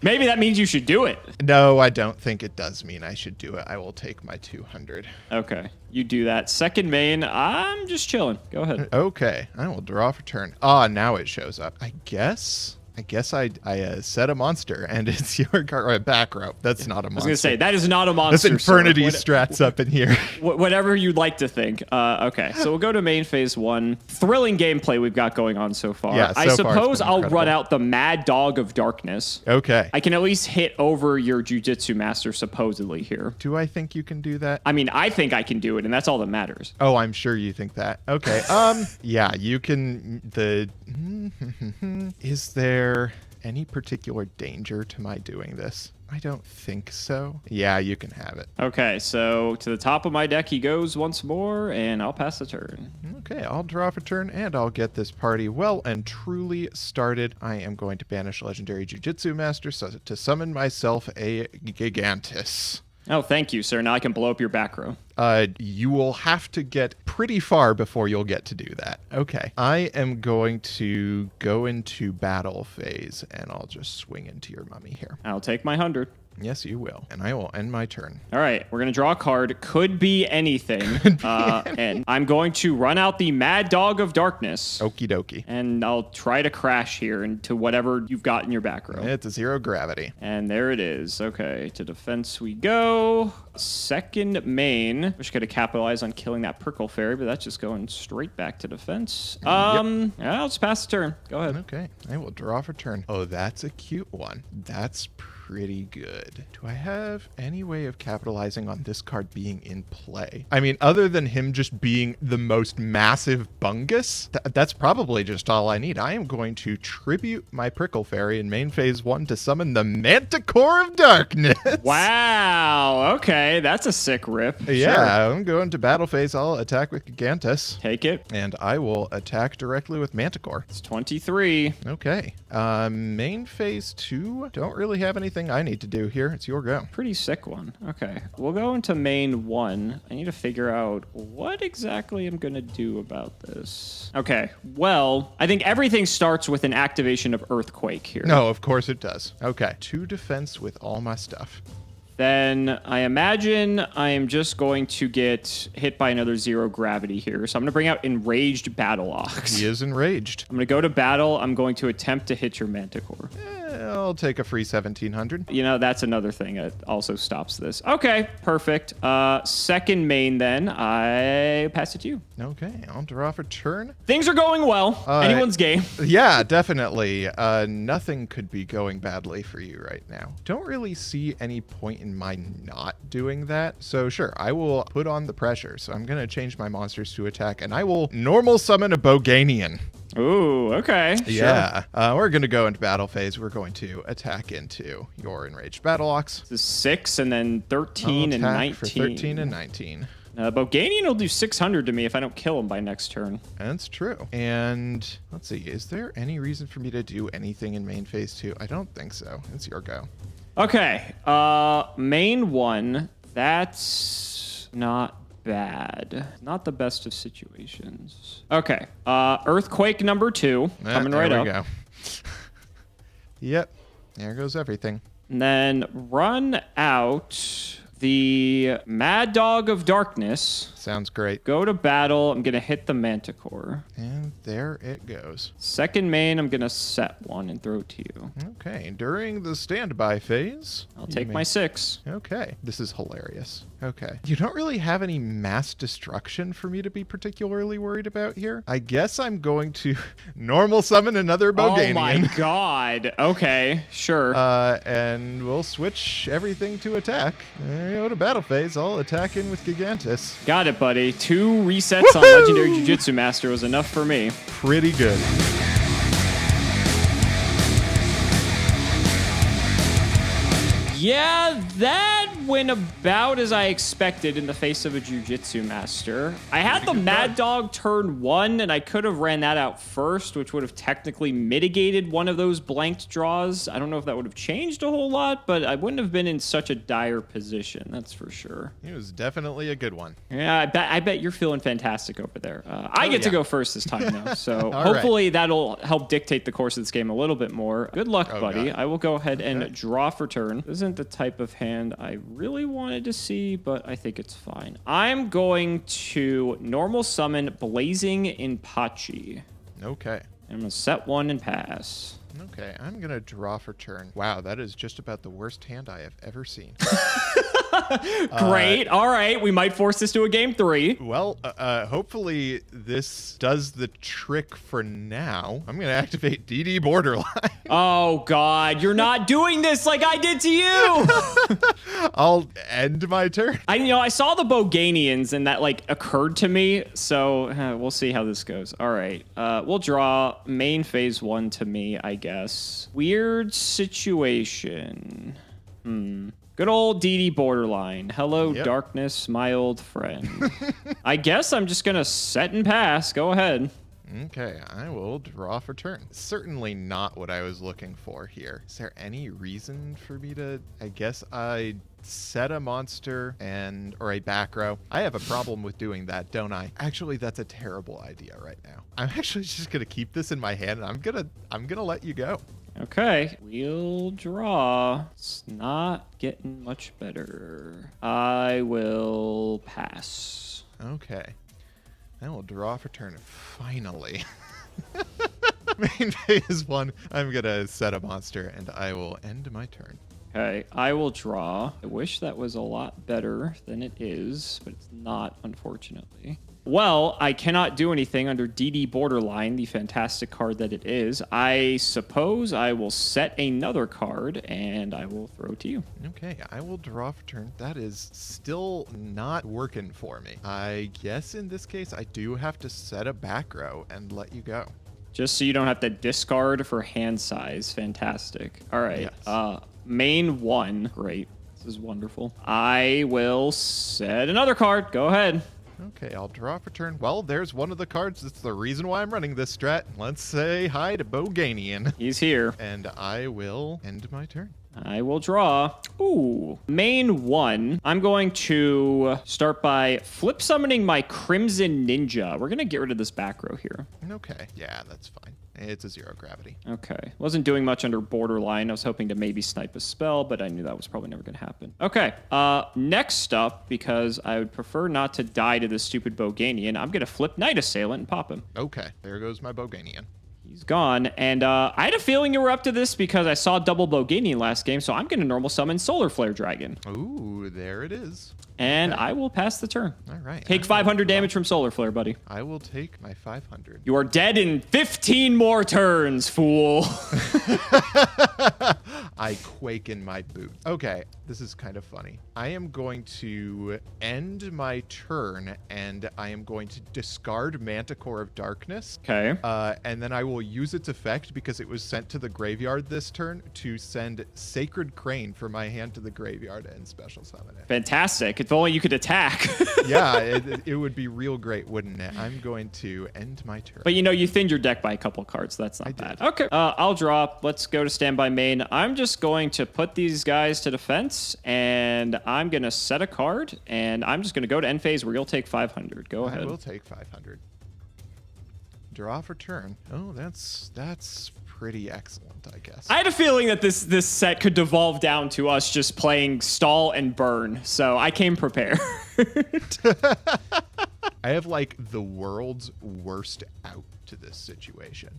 Maybe that means you should do it. No, I don't think it does mean I should do it. I will take my 200. Okay, you do that. Second main, I'm just chilling. Go ahead. Okay, I will draw for turn. Ah, now it shows up. I guess I set a monster, and it's your card. Back row. That's not a monster. I was going to say, that is not a monster. That's Infernity strats up in here. Whatever you'd like to think. Okay, so we'll go to main phase 1. Thrilling gameplay we've got going on so far. Yeah, I suppose I'll incredible. run out the Mad Dog of Darkness. Okay. I can at least hit over your Jujutsu Master supposedly here. Do I think you can do that? I mean, I think I can do it, and that's all that matters. Oh, I'm sure you think that. Okay. Yeah, you can. Is there any particular danger to my doing this? I don't think so. Yeah, you can have it. Okay, so to the top of my deck he goes once more, and I'll pass the turn. Okay, I'll draw for turn, and I'll get this party well and truly started. I am going to banish Legendary Jujutsu Master to summon myself a Gigantus. Oh, thank you, sir. Now I can blow up your back row. You will have to get pretty far before you'll get to do that. Okay. I am going to go into battle phase, and I'll just swing into your mummy here. I'll take my 100. Yes, you will. And I will end my turn. All right, we're going to draw a card. Could be anything. And I'm going to run out the Mad Dog of Darkness. Okie dokie. And I'll try to crash here into whatever you've got in your back row. It's a 0 gravity. And there it is. Okay, to defense we go. Second main. Wish I could have capitalized on killing that Prickle Fairy, but that's just going straight back to defense. Yeah, I'll just pass the turn. Go ahead. Okay, I will draw for turn. Oh, that's a cute one. That's pretty good. Do I have any way of capitalizing on this card being in play? I mean, other than him just being the most massive bungus, that's probably just all I need. I am going to tribute my Prickle Fairy in main phase 1 to summon the Manticore of Darkness. Wow. Okay, that's a sick rip. Yeah, Sure. I'm going to battle phase. I'll attack with Gigantus. Take it. And I will attack directly with Manticore. It's 23. Okay. Main phase 2. Don't really have anything I need to do here. It's your go. Pretty sick one. Okay. We'll go into main 1. I need to figure out what exactly I'm going to do about this. Okay. Well, I think everything starts with an activation of Earthquake here. No, of course it does. Okay. 2 defense with all my stuff. Then I imagine I am just going to get hit by another 0 gravity here. So I'm going to bring out Enraged Battle Ox. He is enraged. I'm going to go to battle. I'm going to attempt to hit your Manticore. I'll take a free 1700. You know, that's another thing that also stops this. Okay, perfect. Second main then. I pass it to you. Okay, I'll draw for turn. Things are going well. Anyone's game. Yeah, definitely. Nothing could be going badly for you right now. Don't really see any point in my not doing that. So sure, I will put on the pressure. So I'm going to change my monsters to attack, and I will normal summon a Boganian. Ooh, okay. Yeah. We're going to go into battle phase. We're going to attack into your Enraged Battle Ox. This is 6 and then 13 and 19. For 13 and 19. Boganian will do 600 to me if I don't kill him by next turn. That's true. And let's see. Is there any reason for me to do anything in main phase 2? I don't think so. It's your go. Okay. Main 1. That's not bad. Not the best of situations. Okay. Earthquake number 2. Coming right up. There we go. Yep. There goes everything. And then run out the Mad Dog of Darkness. Sounds great. Go to battle. I'm going to hit the Manticore. And there it goes. Second main, I'm going to set 1 and throw it to you. Okay. During the standby phase, I'll take my 6. Okay. This is hilarious. Okay. You don't really have any mass destruction for me to be particularly worried about here. I guess I'm going to normal summon another Boganian. Oh my god. Okay, sure. And we'll switch everything to attack. There you go to battle phase. I'll attack in with Gigantus. Got it, buddy. 2 resets on Legendary Jujutsu Master was enough for me. Pretty good. Yeah, that went about as I expected in the face of a Jujutsu Master. I had the Mad Dog turn 1, and I could have ran that out first, which would have technically mitigated one of those blanked draws. I don't know if that would have changed a whole lot, but I wouldn't have been in such a dire position, that's for sure. It was definitely a good one. Yeah, I bet you're feeling fantastic over there. I get to go first this time, though, so All hopefully that'll help dictate the course of this game a little bit more. Good luck, buddy. God. I will go ahead and draw for turn. This isn't the type of hand I really wanted to see, but I think it's fine. I'm going to normal summon Blazing Inpachi. Okay. I'm going to set 1 and pass. Okay, I'm going to draw for turn. Wow, that is just about the worst hand I have ever seen. Great. All right. We might force this to a game 3. Well, hopefully this does the trick for now. I'm going to activate DD Borderline. Oh, God. You're not doing this like I did to you. I'll end my turn. I saw the Boganians and that occurred to me. So we'll see how this goes. All right. We'll draw main phase 1 to me, I guess. Weird situation. Good old DD Borderline. Hello, Yep. darkness, my old friend. I guess I'm just going to set and pass. Go ahead. Okay, I will draw for turn. Certainly not what I was looking for here. Is there any reason for me to, I guess I set a monster or a back row? I have a problem with doing that, don't I? Actually, that's a terrible idea right now. I'm actually just gonna keep this in my hand and I'm gonna let you go. Okay, we'll draw. It's not getting much better. I will pass. Okay. I will draw for turn. Finally. Main phase 1. I'm gonna set a monster and I will end my turn. Okay, I will draw. I wish that was a lot better than it is, but it's not, unfortunately. Well, I cannot do anything under DD Borderline, the fantastic card that it is. I suppose I will set another card, and I will throw to you. Okay, I will draw for turn. That is still not working for me. I guess in this case, I do have to set a back row and let you go. Just so you don't have to discard for hand size. Fantastic. All right. Yes. Main 1. Great. This is wonderful. I will set another card. Go ahead. Okay, I'll draw for turn. Well, there's one of the cards. That's the reason why I'm running this strat. Let's say hi to Boganian. He's here. And I will end my turn. I will draw. Ooh. Main 1. I'm going to start by flip summoning my Crimson Ninja. We're going to get rid of this back row here. Okay, yeah, that's fine. It's a 0 gravity. Okay. Wasn't doing much under Borderline. I was hoping to maybe snipe a spell, but I knew that was probably never going to happen. Okay. Next up, because I would prefer not to die to this stupid Boganian, I'm going to flip Night Assailant and pop him. Okay, there goes my Boganian. He's gone. And I had a feeling you were up to this because I saw double Boganian last game, so I'm going to normal summon Solar Flare Dragon. Ooh, there it is. And I will pass the turn. All right. Take 500 damage from Solar Flare, buddy. I will take my 500. You are dead in 15 more turns, fool. I quake in my boot. Okay, this is kind of funny. I am going to end my turn, and I am going to discard Manticore of Darkness. Okay. And then I will use its effect, because it was sent to the graveyard this turn, to send Sacred Crane from my hand to the graveyard and special summon it. Fantastic. If only you could attack. Yeah, it would be real great, wouldn't it? I'm going to end my turn. But you thinned your deck by a couple cards. So that's not bad. did. Okay. I'll drop. Let's go to standby main. I'm just going to put these guys to defense, and I'm going to set a card, and I'm just going to go to end phase where you'll take 500. Go ahead. I will take 500. Draw for turn. Oh, that's pretty excellent, I guess. I had a feeling that this set could devolve down to us just playing stall and burn, so I came prepared. I have like the world's worst out to this situation.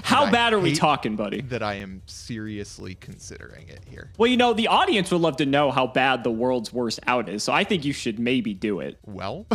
How I bad are we hate talking, buddy? That I am seriously considering it here. Well, the audience would love to know how bad the world's worst out is, so I think you should maybe do it. Well,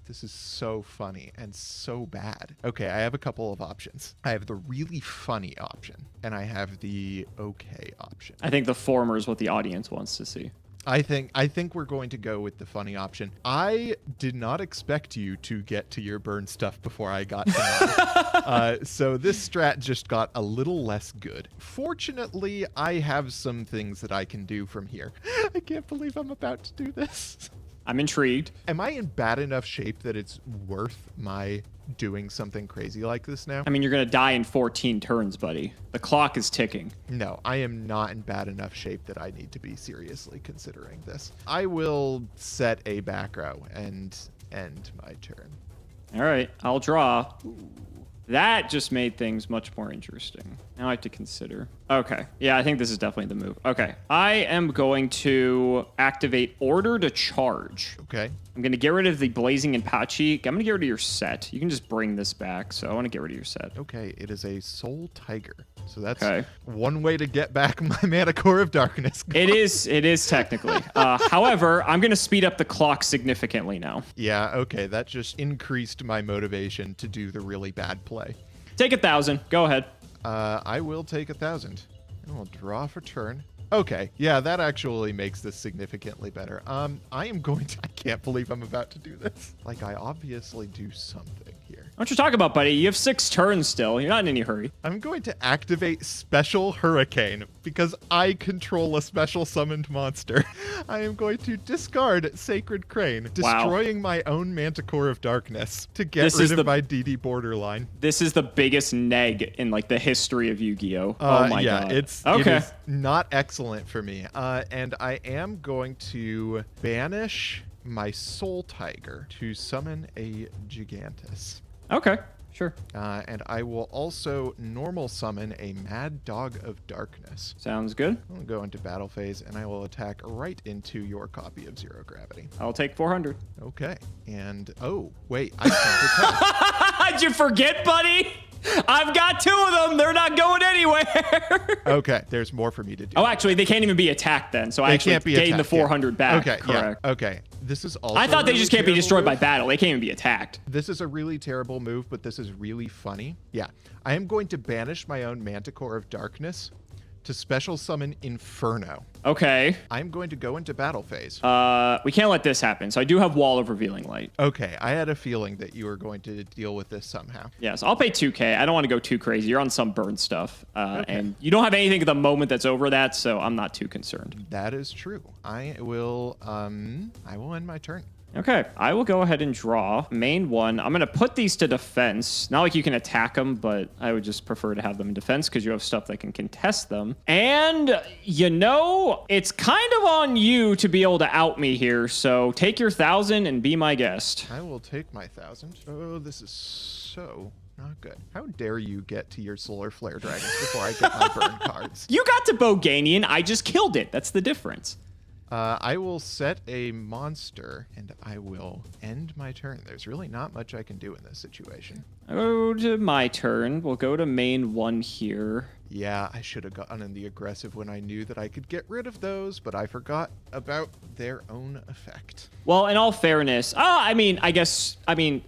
this is so funny and so bad. Okay, I have a couple of options. I have the really funny option, and I have the okay option. I think the former is what the audience wants to see. I think we're going to go with the funny option. I did not expect you to get to your burn stuff before I got to mine. So this strat just got a little less good. Fortunately, I have some things that I can do from here. I can't believe I'm about to do this. I'm intrigued. Am I in bad enough shape that it's worth my doing something crazy like this now? I mean, you're going to die in 14 turns, buddy. The clock is ticking. No, I am not in bad enough shape that I need to be seriously considering this. I will set a back row and end my turn. All right, I'll draw. Ooh. That just made things much more interesting. Now I have to consider. Okay. Yeah, I think this is definitely the move. Okay. I am going to activate Order to Charge. Okay. I'm going to get rid of the Blazing Apache. I'm going to get rid of your set. You can just bring this back, so I want to get rid of your set. Okay, it is a Soul Tiger. So that's okay. One way to get back my Manticore of Darkness. It is technically. However, I'm going to speed up the clock significantly now. Yeah, okay. That just increased my motivation to do the really bad play. Take 1,000. Go ahead. I will take 1,000. And we'll draw for turn. Okay, yeah, that actually makes this significantly better. I am going to... I can't believe I'm about to do this. Like, I obviously do something here. What you talking about, buddy? You have 6 turns still. You're not in any hurry. I'm going to activate Special Hurricane because I control a special summoned monster. I am going to discard Sacred Crane, destroying my own Manticore of Darkness to get rid of my DD borderline. This is the biggest neg in like the history of Yu-Gi-Oh! Oh my god. It is not excellent for me. And I am going to banish my Soul Tiger to summon a Gigantus. Okay, sure. And I will also normal summon a Mad Dog of Darkness. Sounds good. I'll go into battle phase, and I will attack right into your copy of Zero Gravity. I'll take 400. Okay. And, oh, wait, I can't attack. Did you forget, buddy? I've got 2 of them. They're not going anywhere. Okay, there's more for me to do. Oh, actually, they can't even be attacked then. So I actually gained the 400 back. Okay, correct. Yeah, okay. This is also I thought they really just can't be destroyed by move. battle. They can't even be attacked. This is a really terrible move, but this is really funny. Yeah. I am going to banish my own Manticore of Darkness to special summon Inferno. Okay. I'm going to go into battle phase. We can't let this happen. So I do have Wall of Revealing Light. Okay, I had a feeling that you were going to deal with this somehow. Yes, I'll pay 2K. I don't want to go too crazy. You're on some burn stuff. And you don't have anything at the moment that's over that, so I'm not too concerned. That is true. I will end my turn. Okay, I will go ahead and draw main 1. I'm going to put these to defense. Not like you can attack them, but I would just prefer to have them in defense because you have stuff that can contest them. And, you know, it's kind of on you to be able to out me here. So take your 1,000 and be my guest. I will take my 1,000. Oh, this is so not good. How dare you get to your Solar Flare Dragons before I get my burn cards? You got to Boganian. I just killed it. That's the difference. I will set a monster, and I will end my turn. There's really not much I can do in this situation. I go to my turn. We'll go to main 1 here. Yeah, I should have gotten in the aggressive when I knew that I could get rid of those, but I forgot about their own effect. Well, in all fairness, I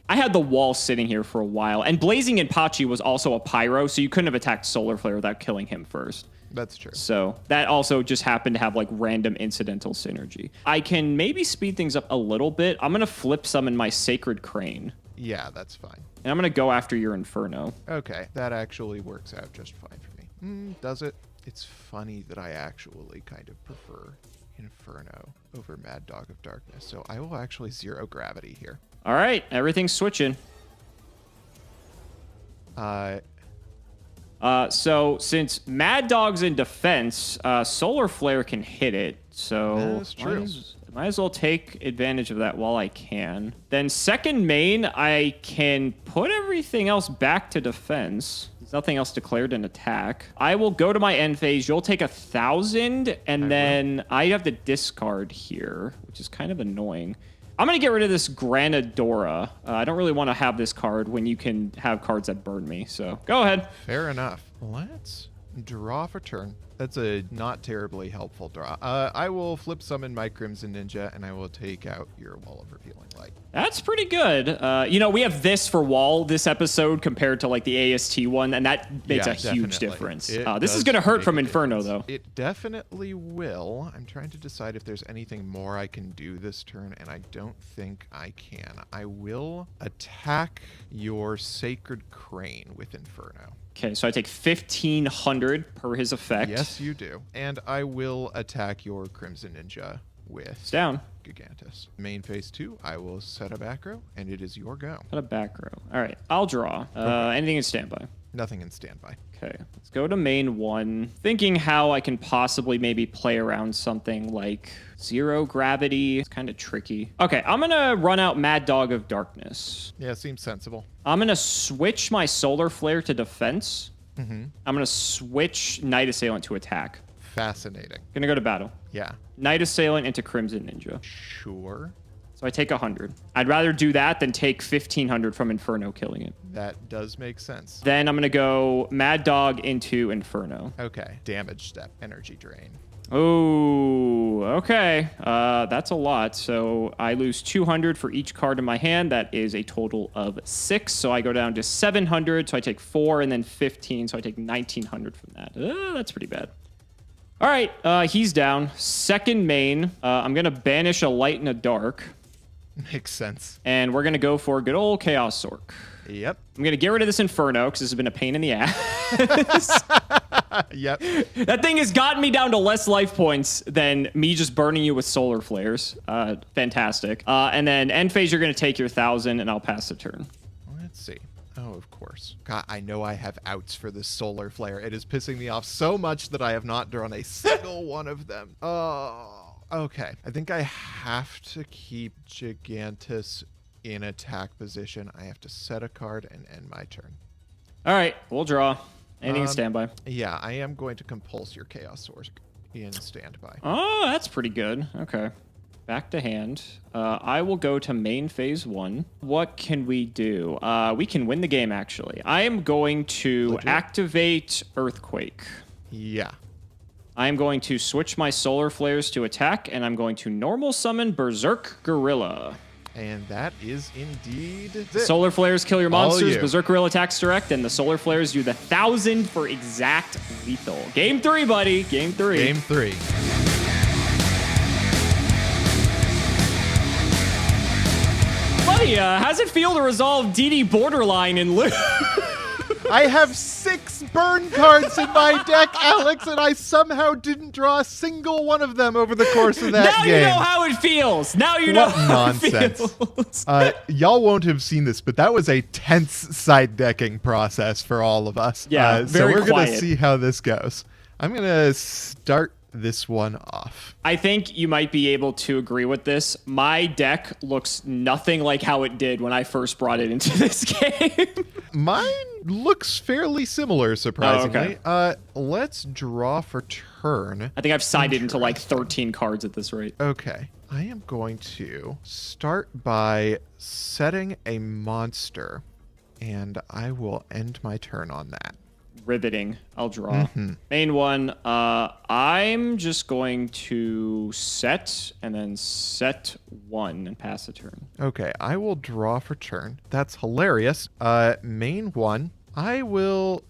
had the wall sitting here for a while, and Blazing Impachi was also a pyro, so you couldn't have attacked Solar Flare without killing him first. That's true. So that also just happened to have like random incidental synergy. I can maybe speed things up a little bit. I'm going to flip summon my Sacred Crane. Yeah, that's fine. And I'm going to go after your Inferno. Okay, that actually works out just fine for me. Does it? It's funny that I actually kind of prefer Inferno over Mad Dog of Darkness. So I will actually Zero Gravity here. All right, everything's switching. So since Mad Dog's in defense, Solar Flare can hit it. So that's true. Might as well take advantage of that while I can. Then second main, I can put everything else back to defense. There's nothing else declared an attack. I will go to my end phase. You'll take 1,000, and then I have to discard here, which is kind of annoying. I'm going to get rid of this Granadora. I don't really want to have this card when you can have cards that burn me. So go ahead. Fair enough. Let's draw for turn. That's a not terribly helpful draw. I will flip summon my Crimson Ninja, and I will take out your Wall of Revealing Light. That's pretty good. We have this for Wall this episode compared to like the AST one, and that makes a huge difference. This is going to hurt from Inferno, though. It definitely will. I'm trying to decide if there's anything more I can do this turn, and I don't think I can. I will attack your Sacred Crane with Inferno. Okay, so I take 1,500 per his effect. Yes, you do. And I will attack your Crimson Ninja with It's down. Gigantus. Main phase 2, I will set a back row, and it is your go. Set a back row. All right, I'll draw. Anything in standby. Nothing in standby. Okay, let's go to main 1. Thinking how I can possibly maybe play around something like Zero Gravity. It's kind of tricky. Okay, I'm going to run out Mad Dog of Darkness. Yeah, seems sensible. I'm going to switch my Solar Flare to defense. I'm going to switch Night Assailant to attack. Fascinating. Going to go to battle. Yeah. Night Assailant into Crimson Ninja. Sure. So I take 100. I'd rather do that than take 1,500 from Inferno killing it. That does make sense. Then I'm going to go Mad Dog into Inferno. Okay. Damage step. Energy drain. Oh, okay. That's a lot. So I lose 200 for each card in my hand. That is a total of 6. So I go down to 700. So I take 4 and then 15. So I take 1,900 from that. That's pretty bad. All right. He's down. Second main. I'm going to banish a light and a dark. Makes sense. And we're going to go for good old Chaos Sork. Yep. I'm going to get rid of this Inferno because this has been a pain in the ass. Yep. That thing has gotten me down to less life points than me just burning you with solar flares. Fantastic. And then end phase, you're going to take your 1,000, and I'll pass the turn. Let's see. Oh, of course. God, I know I have outs for this solar flare. It is pissing me off so much that I have not drawn a single one of them. Oh, okay. I think I have to keep Gigantus in attack position. I have to set a card and end my turn. All right, we'll draw. Anything in standby. Yeah, I am going to compulse your Chaos Source in standby. Oh, that's pretty good. Okay. Back to hand. I will go to main phase 1. What can we do? We can win the game, actually. I am going to activate Earthquake. Yeah. I am going to switch my solar flares to attack, and I'm going to normal summon Berserk Gorilla. And that is indeed it. Solar flares kill your monsters. you. Berserk Gorilla attacks direct, and the solar flares do the 1,000 for exact lethal. Game 3, buddy. Game 3. Game 3. Buddy, how's it feel to resolve DD Borderline in loot? I have 6 burn cards in my deck, Alex, and I somehow didn't draw a single one of them over the course of that now game. You know how it feels. Now you know What how nonsense. it feels. Y'all won't have seen this, but that was a tense side decking process for all of us. Yeah, so very we're going to quiet. see how this goes. I'm going to start this one off. I think you might be able to agree with this. My deck looks nothing like how it did when I first brought it into this game. Mine looks fairly similar, surprisingly. Oh, okay. Let's draw for turn. I think I've sided into like 13 cards at this rate. Okay. I am going to start by setting a monster, and I will end my turn on that. Riveting. I'll draw. Main one. I'm just going to set and then set 1 and pass a turn. Okay, I will draw for turn. That's hilarious. Main 1. I will...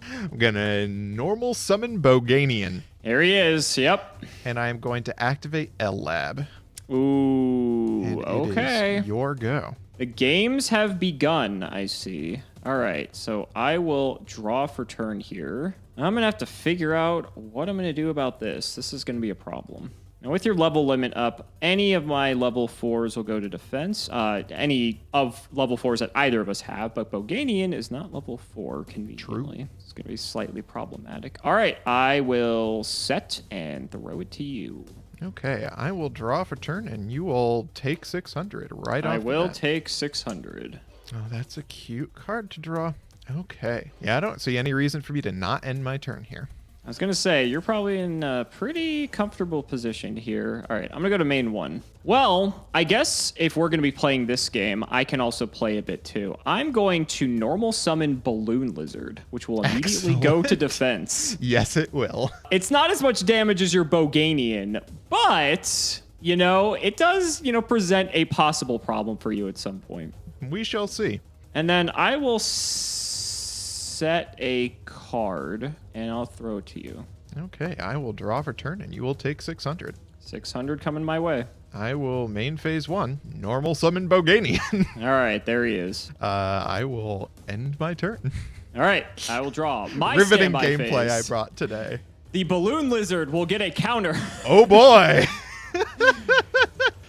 I'm gonna normal summon Boganian. There he is. Yep. And I am going to activate L-Lab. Ooh. And Okay. it is your go. The games have begun, I see. All right, so I will draw for turn here. I'm going to have to figure out what I'm going to do about this. This is going to be a problem. Now, with your level limit up, any of my level 4s will go to defense. Any of level 4s that either of us have, but Boganian is not level 4, conveniently. True. It's going to be slightly problematic. All right, I will set and throw it to you. Okay, I will draw for turn, and you will take 600 right off I the will bat. take 600. Oh, that's a cute card to draw. Okay. Yeah, I don't see any reason for me to not end my turn here. I was going to say, you're probably in a pretty comfortable position here. All right, I'm going to go to main 1. Well, I guess if we're going to be playing this game, I can also play a bit too. I'm going to normal summon Balloon Lizard, which will immediately go to defense. Yes, it will. It's not as much damage as your Boganian, but, you know, it does, you know, present a possible problem for you at some point. We shall see. And then I will set a card, and I'll throw it to you. Okay, I will draw for turn, and you will take 600. 600 coming my way. I will main phase 1, normal summon Boganian. All right, there he is. I will end my turn. All right, I will draw. My Riveting standby gameplay phase. I brought today. The Balloon Lizard will get a counter. Oh boy!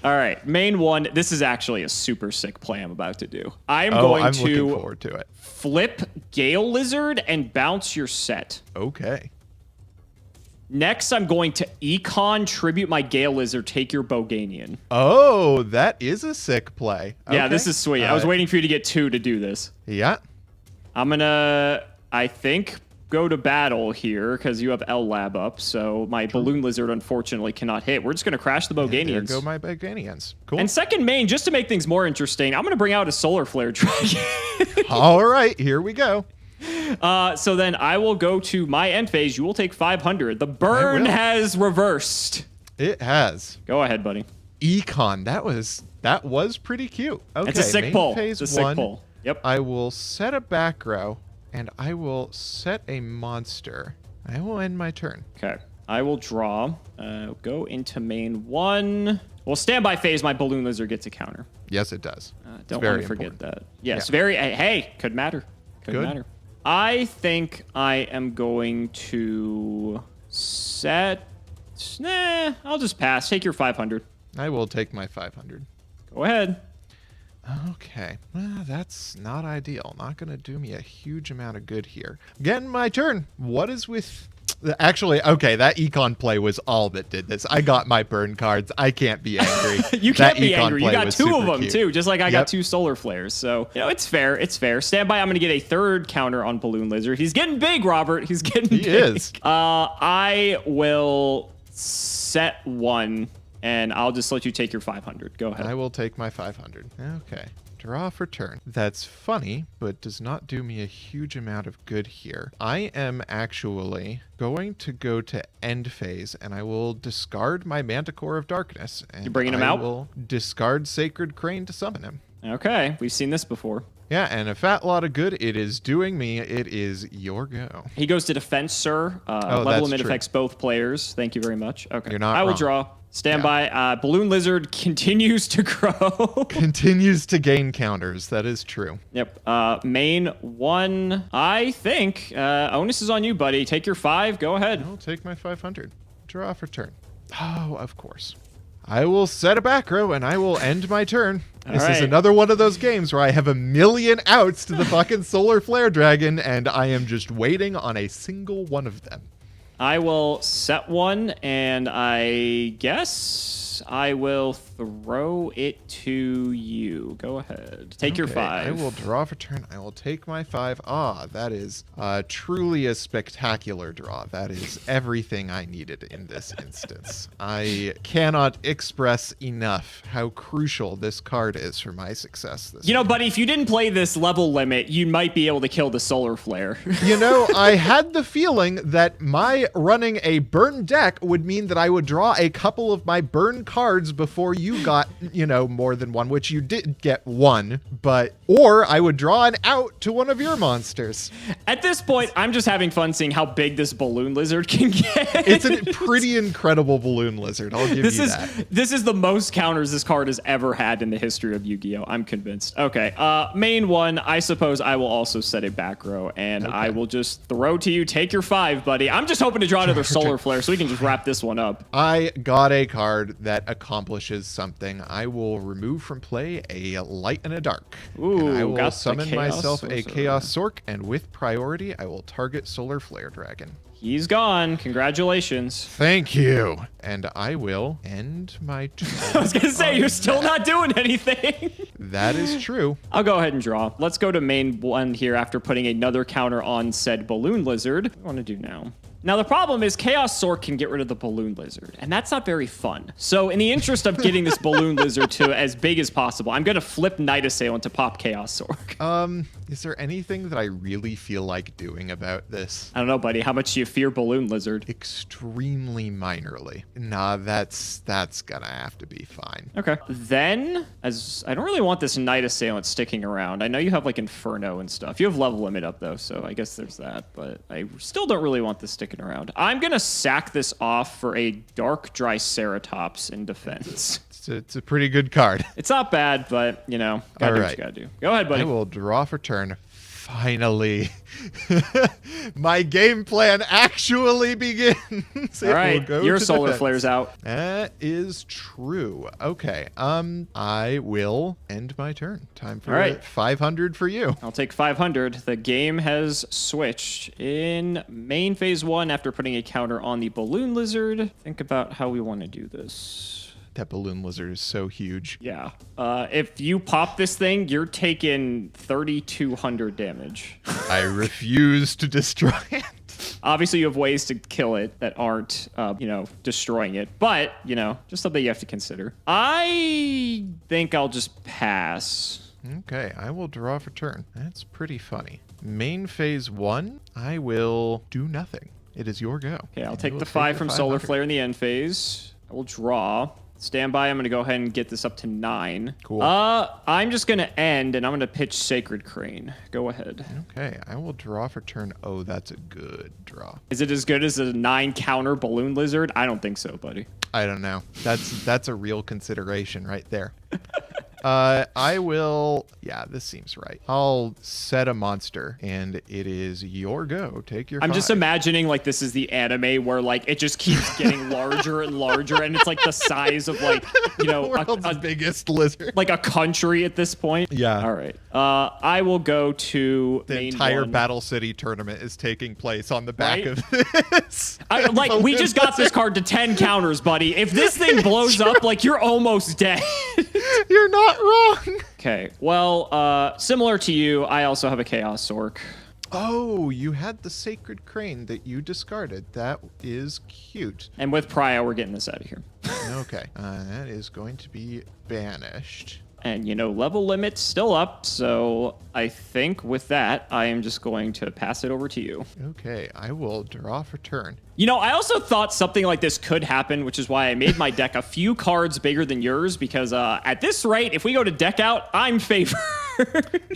All right, main 1. This is actually a super sick play I'm about to do. I'm I'm going looking to forward to it. flip Gale Lizard and bounce your set. Okay. Next, I'm going to Econ, tribute my Gale Lizard, take your Boganian. Oh, that is a sick play. Yeah, Okay. this is sweet. I was waiting for you to get 2 to do this. Yeah. I'm going to, I think, go to battle here because you have L-Lab up, so my Balloon Lizard unfortunately cannot hit. We're just going to crash the Boganians. There go my Boganians. Cool. And second main, just to make things more interesting, I'm going to bring out a Solar Flare Dragon. All right, here we go. So then I will go to my end phase. You will take 500. The burn has reversed. It has. Go ahead, buddy. Econ. That was pretty cute. Okay, It's a sick main pull. phase It's a 1. sick pull. Yep. I will set a back row, and I will set a monster. I will end my turn. Okay. I will draw. Go into main 1. Well, standby phase, my balloon lizard gets a counter. Yes, it does. Don't want to forget that. Yes, Yeah. very. Hey, could matter. Could Good. matter. I think I am going to set. Nah, I'll just pass. Take your 500. I will take my 500. Go ahead. Okay, well, that's not ideal. Not going to do me a huge amount of good here. Again, my turn. What is with... Actually, okay, that econ play was all that did this. I got my burn cards. I can't be angry. You can't That be econ angry. You play got was 2 of super them, cute. too, just like I got Yep. 2 solar flares. So, it's fair. It's fair. Standby, I'm going to get a 3rd counter on Balloon Lizard. He's getting big, Robert. He's getting big. He is. I will set 1, and I'll just let you take your 500. Go ahead. I will take my 500. Okay. Draw for turn. That's funny, but does not do me a huge amount of good here. I am actually going to go to end phase, and I will discard my Manticore of Darkness. And You're bringing him out? I will discard Sacred Crane to summon him. Okay, we've seen this before. Yeah, and a fat lot of good it is doing me. It is your go. He goes to defense, sir. Level that's limit true. affects both players. Thank you very much. Okay. You're not I will wrong. draw. Standby. Balloon Lizard continues to grow. Continues to gain counters. That is true. Yep. Main 1. I think onus is on you, buddy. Take your 5. Go ahead. I'll take my 500. Draw for turn. Oh, of course. I will set a back row, and I will end my turn. This is right. another one of those games where I have a million outs to the fucking Solar Flare Dragon, and I am just waiting on a single one of them. I will set 1, and I guess I will throw it to you. Go ahead. Take your Okay, 5. I will draw for turn. I will take my 5. Ah, that is truly a spectacular draw. That is everything I needed in this instance. I cannot express enough how crucial this card is for my success this You know, buddy, if you didn't play this level limit, you might be able to kill the Solar Flare. You know, I had the feeling that my running a burn deck would mean that I would draw a couple of my burn cards before you got, you know, more than one, which you did get 1, or I would draw an out to one of your monsters. At this point, I'm just having fun seeing how big this Balloon Lizard can get. It's a pretty incredible balloon lizard. I'll give you that. This is the most counters this card has ever had in the history of Yu-Gi-Oh! I'm convinced. Okay, main 1, I suppose I will also set a back row, and I will just throw to you. Take your 5, buddy. I'm just hoping to draw another Solar Flare so we can just wrap this one up. I got a card that accomplishes something. I will remove from play a light and a dark. Ooh, and I will got the summon Chaos myself a Sorcerer. Chaos Sork, and with priority, I will target Solar Flare Dragon. He's gone. Congratulations. Thank you. And I will end my turn. I was gonna say, you're still not doing anything. That is true. I'll go ahead and draw. Let's go to main 1 here after putting another counter on said Balloon Lizard. What do I want to do now? Now, the problem is Chaos Sork can get rid of the Balloon Lizard, and that's not very fun. So in the interest of getting this Balloon Lizard to as big as possible, I'm going to flip Night Assailant to pop Chaos Sork. Is there anything that I really feel like doing about this? I don't know, buddy. How much do you fear Balloon Lizard? Extremely minorly. Nah, that's gonna have to be fine. Okay. Then, as I don't really want this Night Assailant sticking around. I know you have like Inferno and stuff. You have level limit up though, so I guess there's that. But I still don't really want this sticking around. I'm gonna sack this off for a Dark Triceratops in defense. It's a pretty good card. It's not bad, but you know, gotta do what you gotta do. Go ahead, buddy. I will draw for turn. Finally, my game plan actually begins. All right, your Solar Flare's out. That is true. Okay. I will end my turn. Time for All right. 500 for you. I'll take 500. The game has switched in main phase 1 after putting a counter on the Balloon Lizard. Think about how we want to do this. That balloon lizard is so huge. Yeah. If you pop this thing, you're taking 3,200 damage. I refuse to destroy it. Obviously, you have ways to kill it that aren't, destroying it. But, just something you have to consider. I think I'll just pass. Okay, I will draw for turn. That's pretty funny. Main phase 1, I will do nothing. It is your go. Okay, I'll take the 5 from Solar Flare in the end phase. I will draw. Stand by. I'm going to go ahead and get this up to 9. Cool. I'm just going to end, and I'm going to pitch Sacred Crane. Go ahead. Okay, I will draw for turn. Oh, that's a good draw. Is it as good as a 9 counter Balloon Lizard? I don't think so, buddy. I don't know. That's a real consideration right there. I will. Yeah, this seems right. I'll set a monster, and it is your go. Take your. I'm 5. just imagining like this is the anime where like it just keeps getting larger and larger, and it's like the size of like world's biggest lizard, like a country at this point. Yeah. All right. I will go to the main entire 1. Battle City tournament is taking place on the back Right? of this. We just got this card to 10 counters, buddy. If this thing blows up, like you're almost dead. You're not wrong. Okay. Well, similar to you, I also have a Chaos Sorc. Oh, you had the Sacred Crane that you discarded. That is cute. And with Prio, we're getting this out of here. Okay. That is going to be banished. And, level limit's still up, so I think with that, I am just going to pass it over to you. Okay, I will draw for turn. I also thought something like this could happen, which is why I made my deck a few cards bigger than yours, because at this rate, if we go to deck out, I'm favored.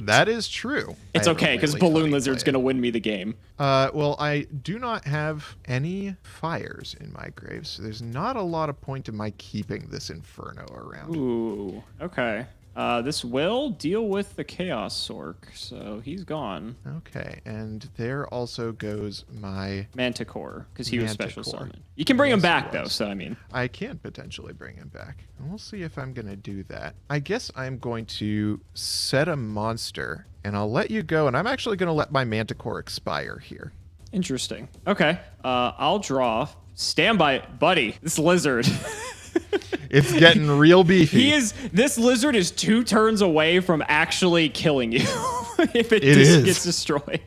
That is true. It's okay, because Balloon Lizard's going to win me the game. Well, I do not have any fires in my grave, so there's not a lot of point in my keeping this Inferno around. Ooh, okay. This will deal with the Chaos Sorc, so he's gone. Okay, and there also goes my Manticore, because he was special Manticore. summon. You can bring him Yes, back, he though, was. so I mean. I can potentially bring him back. And we'll see if I'm going to do that. I guess I'm going to set a monster, and I'll let you go, and I'm actually going to let my Manticore expire here. Interesting. Okay, I'll draw. Stand by, buddy. This lizard. It's getting real beefy. This lizard is 2 turns away from actually killing you if it gets destroyed.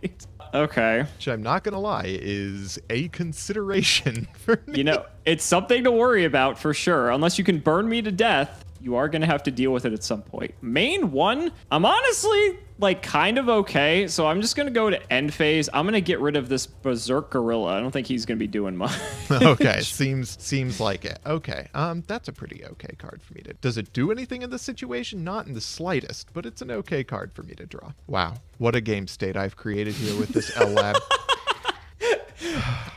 Okay. Which I'm not going to lie is a consideration for me. It's something to worry about for sure. Unless you can burn me to death, you are going to have to deal with it at some point. Main 1, I'm honestly kind of okay. So I'm just going to go to end phase. I'm going to get rid of this Berserk Gorilla. I don't think he's going to be doing much. Okay, seems like it. Okay, that's a pretty okay card for me to. Does it do anything in this situation? Not in the slightest, but it's an okay card for me to draw. Wow, what a game state I've created here with this L Lab.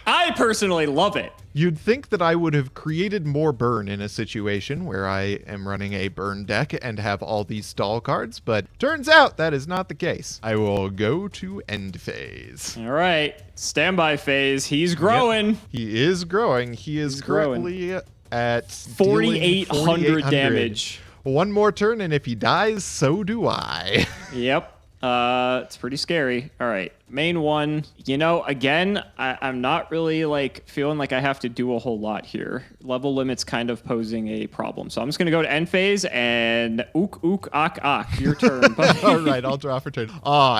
I personally love it. You'd think that I would have created more burn in a situation where I am running a burn deck and have all these stall cards, but turns out that is not the case. I will go to end phase. All right, standby phase. He's growing. Yep. He is growing. He's currently at 4,800 damage. One more turn, and if he dies, so do I. Yep. It's pretty scary. All right, main 1. Again, I'm not really feeling like I have to do a whole lot here. Level limit's kind of posing a problem, so I'm just gonna go to end phase and ook ook ak ak. Your turn, buddy. All right, I'll draw for turn.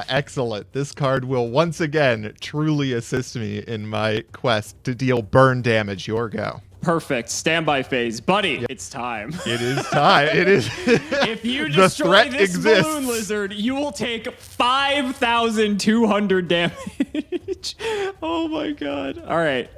Excellent. This card will once again truly assist me in my quest to deal burn damage. Your go. Perfect. Standby phase. Buddy, it's time. It is time. It is. If you The destroy threat this exists. Balloon Lizard, you will take 5,200 damage. Oh my god. All right.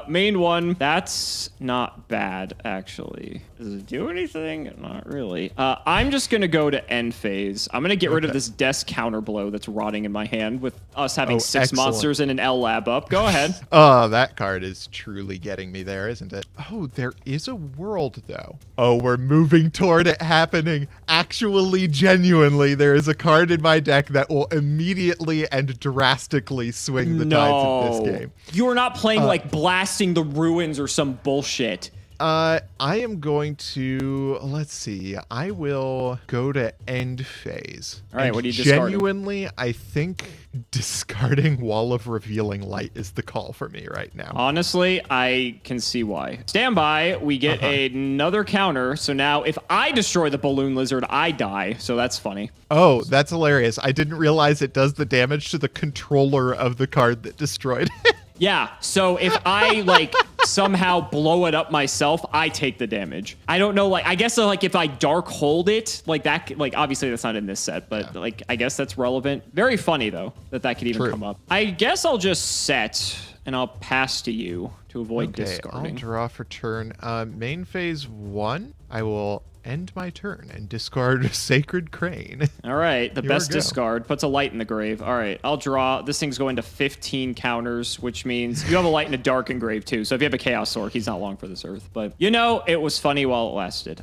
Main 1. That's not bad, actually. Does it do anything? Not really. I'm just going to go to end phase. I'm going to get rid of this desk counterblow that's rotting in my hand with us having 6 excellent. monsters and an L lab up. Go ahead. That card is truly getting me there, isn't it? Oh, there is a world, though. Oh, we're moving toward it happening. Actually, genuinely, there is a card in my deck that will immediately and drastically swing the tides of this game. You're not playing blasting the ruins or some bullshit. I am going to, let's see, I will go to end phase. All right, And what are you discarding? Genuinely, I think discarding Wall of Revealing Light is the call for me right now. Honestly, I can see why. Stand by, we get another counter. So now if I destroy the Balloon Lizard, I die. So that's funny. Oh, that's hilarious. I didn't realize it does the damage to the controller of the card that destroyed it. Yeah, so if I somehow blow it up myself, I take the damage. I don't know, I guess if I dark hold it, that, obviously that's not in this set, but I guess that's relevant. Very funny though that could even True. come up. I guess I'll just set and I'll pass to you to avoid Okay, discarding. I'll draw for turn. Main phase 1, I will end my turn and discard Sacred Crane. All right, the Your best go. discard puts a light in the grave. All right, I'll draw. This thing's going to 15 counters, which means you have a light in a dark engrave too. So if you have a Chaos Orc, he's not long for this earth. But you know, it was funny while it lasted.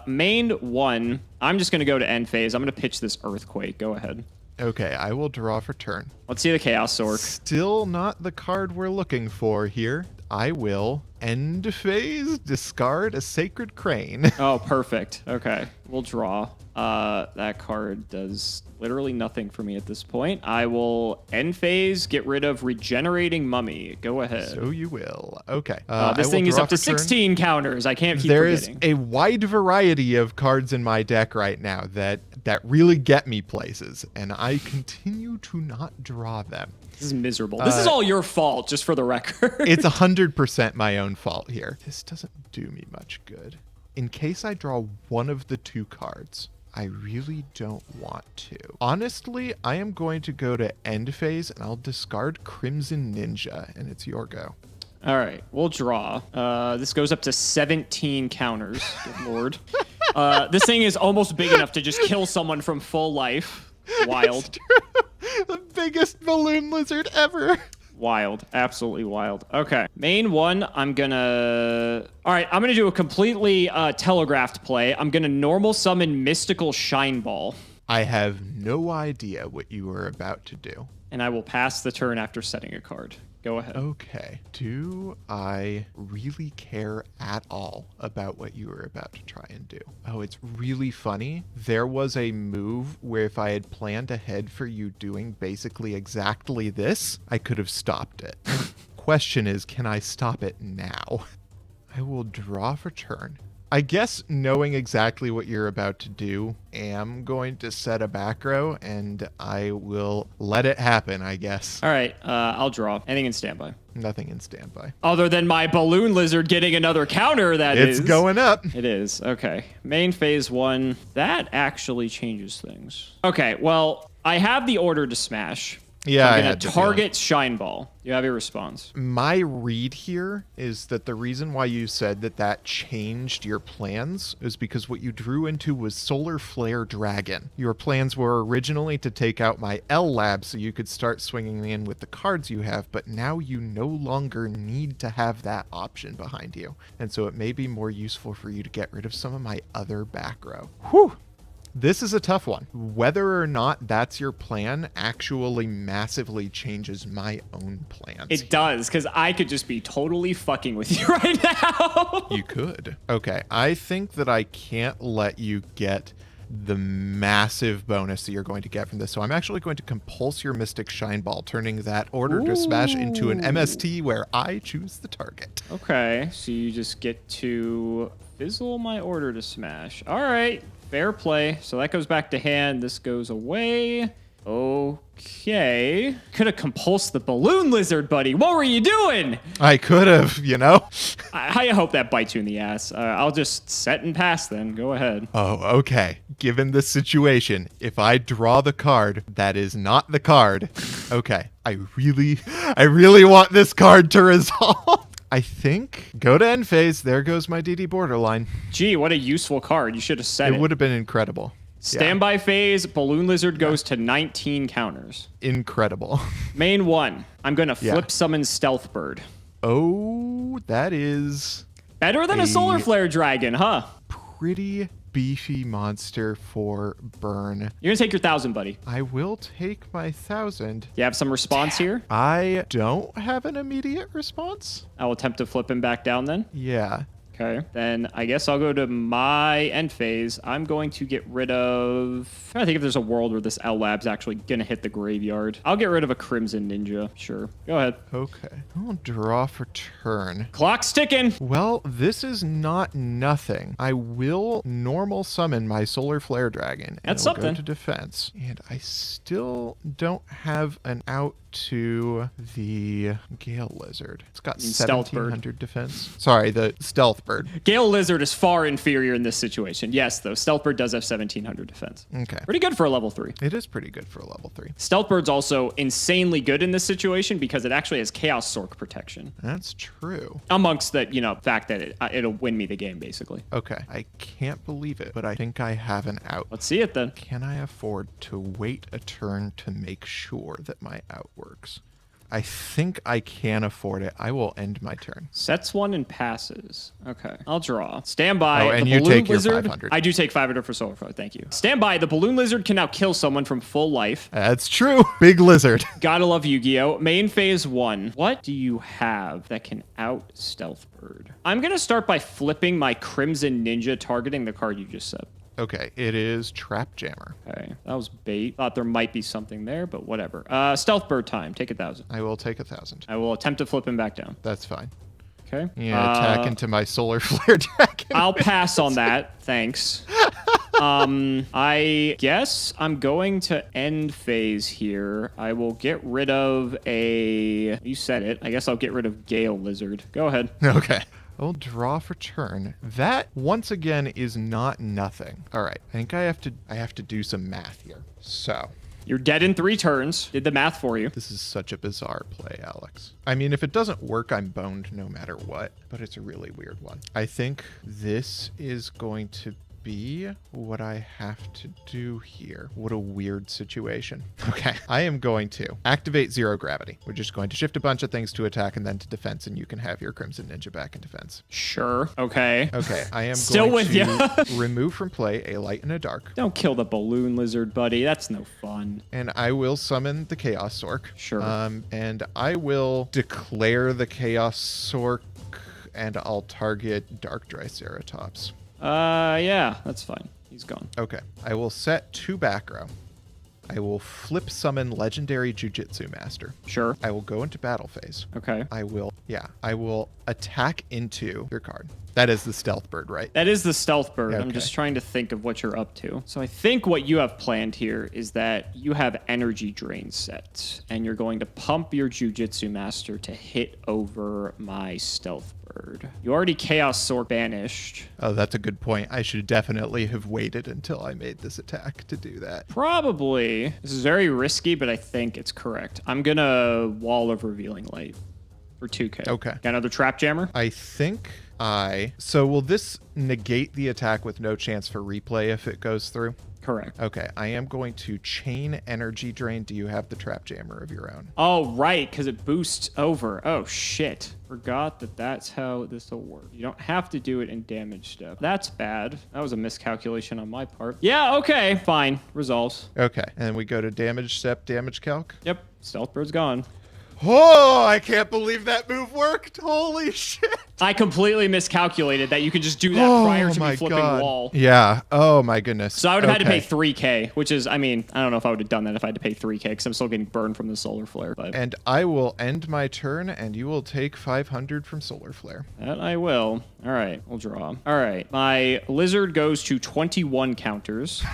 Main 1, I'm just going to go to end phase. I'm going to pitch this Earthquake. Go ahead. Okay, I will draw for turn. Let's see the Chaos Orc. Still not the card we're looking for here. I will end phase, discard a Sacred Crane. Oh, perfect. Okay, we'll draw. That card does literally nothing for me at this point. I will end phase, get rid of Regenerating Mummy. Go ahead. So you will. Okay. This thing is up to 16 counters. I can't keep There is forgetting. a wide variety of cards in my deck right now that really get me places, and I continue to not draw them. This is miserable. This is all your fault, just for the record. It's 100% my own fault here. This doesn't do me much good. In case I draw one of the 2 cards, I really don't want to. Honestly, I am going to go to end phase, and I'll discard Crimson Ninja, and it's your go. All right, we'll draw. This goes up to 17 counters. Good lord. This thing is almost big enough to just kill someone from full life. Wild. The biggest balloon lizard ever. Wild. Absolutely wild. Okay. Main 1, I'm gonna... All right, I'm gonna do a completely telegraphed play. I'm gonna normal summon Mystical Shine Ball. I have no idea what you are about to do. And I will pass the turn after setting a card. Go ahead. Okay. Do I really care at all about what you were about to try and do? Oh, it's really funny. There was a move where if I had planned ahead for you doing basically exactly this, I could have stopped it. Question is, can I stop it now? I will draw for turn. I guess knowing exactly what you're about to do, am going to set a back row, and I will let it happen, I guess. All right, I'll draw. Anything in standby. Nothing in standby. Other than my Balloon Lizard getting another counter, that is. It's going up. It is. Okay. Main phase 1. That actually changes things. Okay, well, I have the order to smash. Yeah, I'm going to target Shine Ball. You have your response. My read here is that the reason why you said that changed your plans is because what you drew into was Solar Flare Dragon. Your plans were originally to take out my L Lab so you could start swinging in with the cards you have, but now you no longer need to have that option behind you. And so it may be more useful for you to get rid of some of my other back row. Whew! This is a tough one. Whether or not that's your plan actually massively changes my own plans. It does, because I could just be totally fucking with you right now. You could. Okay, I think that I can't let you get the massive bonus that you're going to get from this. So I'm actually going to compulse your Mystic Shine Ball, turning that order to smash into an MST where I choose the target. Okay, so you just get to fizzle my order to smash. All right. Fair play. So that goes back to hand. This goes away. Okay. Could have compulsed the Balloon Lizard, buddy. What were you doing? I could have, you know? I hope that bites you in the ass. I'll just set and pass then. Go ahead. Oh, okay. Given the situation, if I draw the card that is not the card, okay, I really want this card to resolve. I think go to end phase. There goes my DD Borderline. Gee, what a useful card. You should have said it. It would have been incredible. Standby phase, Balloon Lizard goes to 19 counters. Incredible. Main 1, I'm going to flip summon Stealth Bird. Oh, that is... Better than a Solar Flare Dragon, huh? Pretty beefy monster for burn. You're going to take your 1,000, buddy. I will take my 1,000. Do you have some response here? I don't have an immediate response. I will attempt to flip him back down then. Yeah. Okay. Then I guess I'll go to my end phase. I'm going to get rid of... I'm trying to think if there's a world where this L Lab's actually going to hit the graveyard. I'll get rid of a Crimson Ninja. Sure. Go ahead. Okay. I'll draw for turn. Clock's ticking. Well, this is not nothing. I will normal summon my Solar Flare Dragon. And That's it'll something. go to defense. And I still don't have an out to the Gale Lizard. It's got Stealth Bird. 1700 defense. Sorry, the Stealth Bird. Gale Lizard is far inferior in this situation. Yes, though, Stealth Bird does have 1700 defense. Okay. Pretty good for a level 3. It is pretty good for a level 3. Stealth Bird's also insanely good in this situation because it actually has Chaos Sork protection. That's true. Amongst the, fact that it'll win me the game, basically. Okay. I can't believe it, but I think I have an out. Let's see it then. Can I afford to wait a turn to make sure that my out works? I think I can afford it. I will end my turn. Sets 1 and passes. Okay. I'll draw. Stand by. Oh, and the you Balloon take your Lizard. 500. I do take 500 for Solar Flare. Thank you. Stand by. The Balloon Lizard can now kill someone from full life. That's true. Big lizard. Gotta love Yu-Gi-Oh! Main phase 1. What do you have that can out Stealth Bird? I'm gonna start by flipping my Crimson Ninja targeting the card you just said. Okay, it is Trap Jammer. Okay, that was bait. Thought there might be something there, but whatever. Stealth Bird time. Take 1,000. I will take 1,000. I will attempt to flip him back down. That's fine. Okay. Yeah, attack into my Solar Flare dragon. I'll pass on that. Thanks. I guess I'm going to end phase here. I will get rid of a... You said it. I guess I'll get rid of Gale Lizard. Go ahead. Okay. I'll draw for turn. That, once again, is not nothing. All right. I think I have to do some math here. So... You're dead in 3 turns. Did the math for you. This is such a bizarre play, Alex. I mean, if it doesn't work, I'm boned no matter what, but it's a really weird one. I think this is going to be what I have to do here. What a weird situation. Okay, I am going to activate zero gravity. We're just going to shift a bunch of things to attack and then to defense, and you can have your Crimson Ninja back in defense. Sure. Okay. Okay, I am Still going with to you. remove from play a light and a dark. Don't kill the Balloon Lizard, buddy. That's no fun. And I will summon the Chaos Sork. Sure. And I will declare the Chaos Sork, and I'll target Dark Triceratops. Yeah, that's fine. He's gone. Okay. I will set 2 back row. I will flip summon Legendary Jujitsu Master. Sure. I will go into battle phase. Okay. I will attack into your card. That is the Stealth Bird, right? That is the Stealth Bird. Okay. I'm just trying to think of what you're up to. So I think what you have planned here is that you have energy drain set, and you're going to pump your Jujitsu Master to hit over my Stealth Bird. You already Chaos Sword banished. Oh, that's a good point. I should definitely have waited until I made this attack to do that. Probably. This is very risky, but I think it's correct. I'm going to Wall of Revealing Light for 2k. Okay. Got another Trap Jammer? I think So will this negate the attack with no chance for replay if it goes through? Correct. Okay, I am going to chain energy drain. Do you have the Trap Jammer of your own? Oh, right, because it boosts over. Oh, shit. Forgot that that's how this will work. You don't have to do it in damage step. That's bad. That was a miscalculation on my part. Yeah, okay, fine. Resolves. Okay, and we go to damage step, damage calc. Yep, Stealth Bird's gone. Oh, I can't believe that move worked. Holy shit. I completely miscalculated that you could just do that prior to me flipping wall. Yeah. Oh, my goodness. So I would have had to pay 3k, which is, I mean, I don't know if I would have done that if I had to pay 3k because I'm still getting burned from the Solar Flare. But And I will end my turn, and you will take 500 from Solar Flare. That I will. All right, we'll draw. All right, my Lizard goes to 21 counters.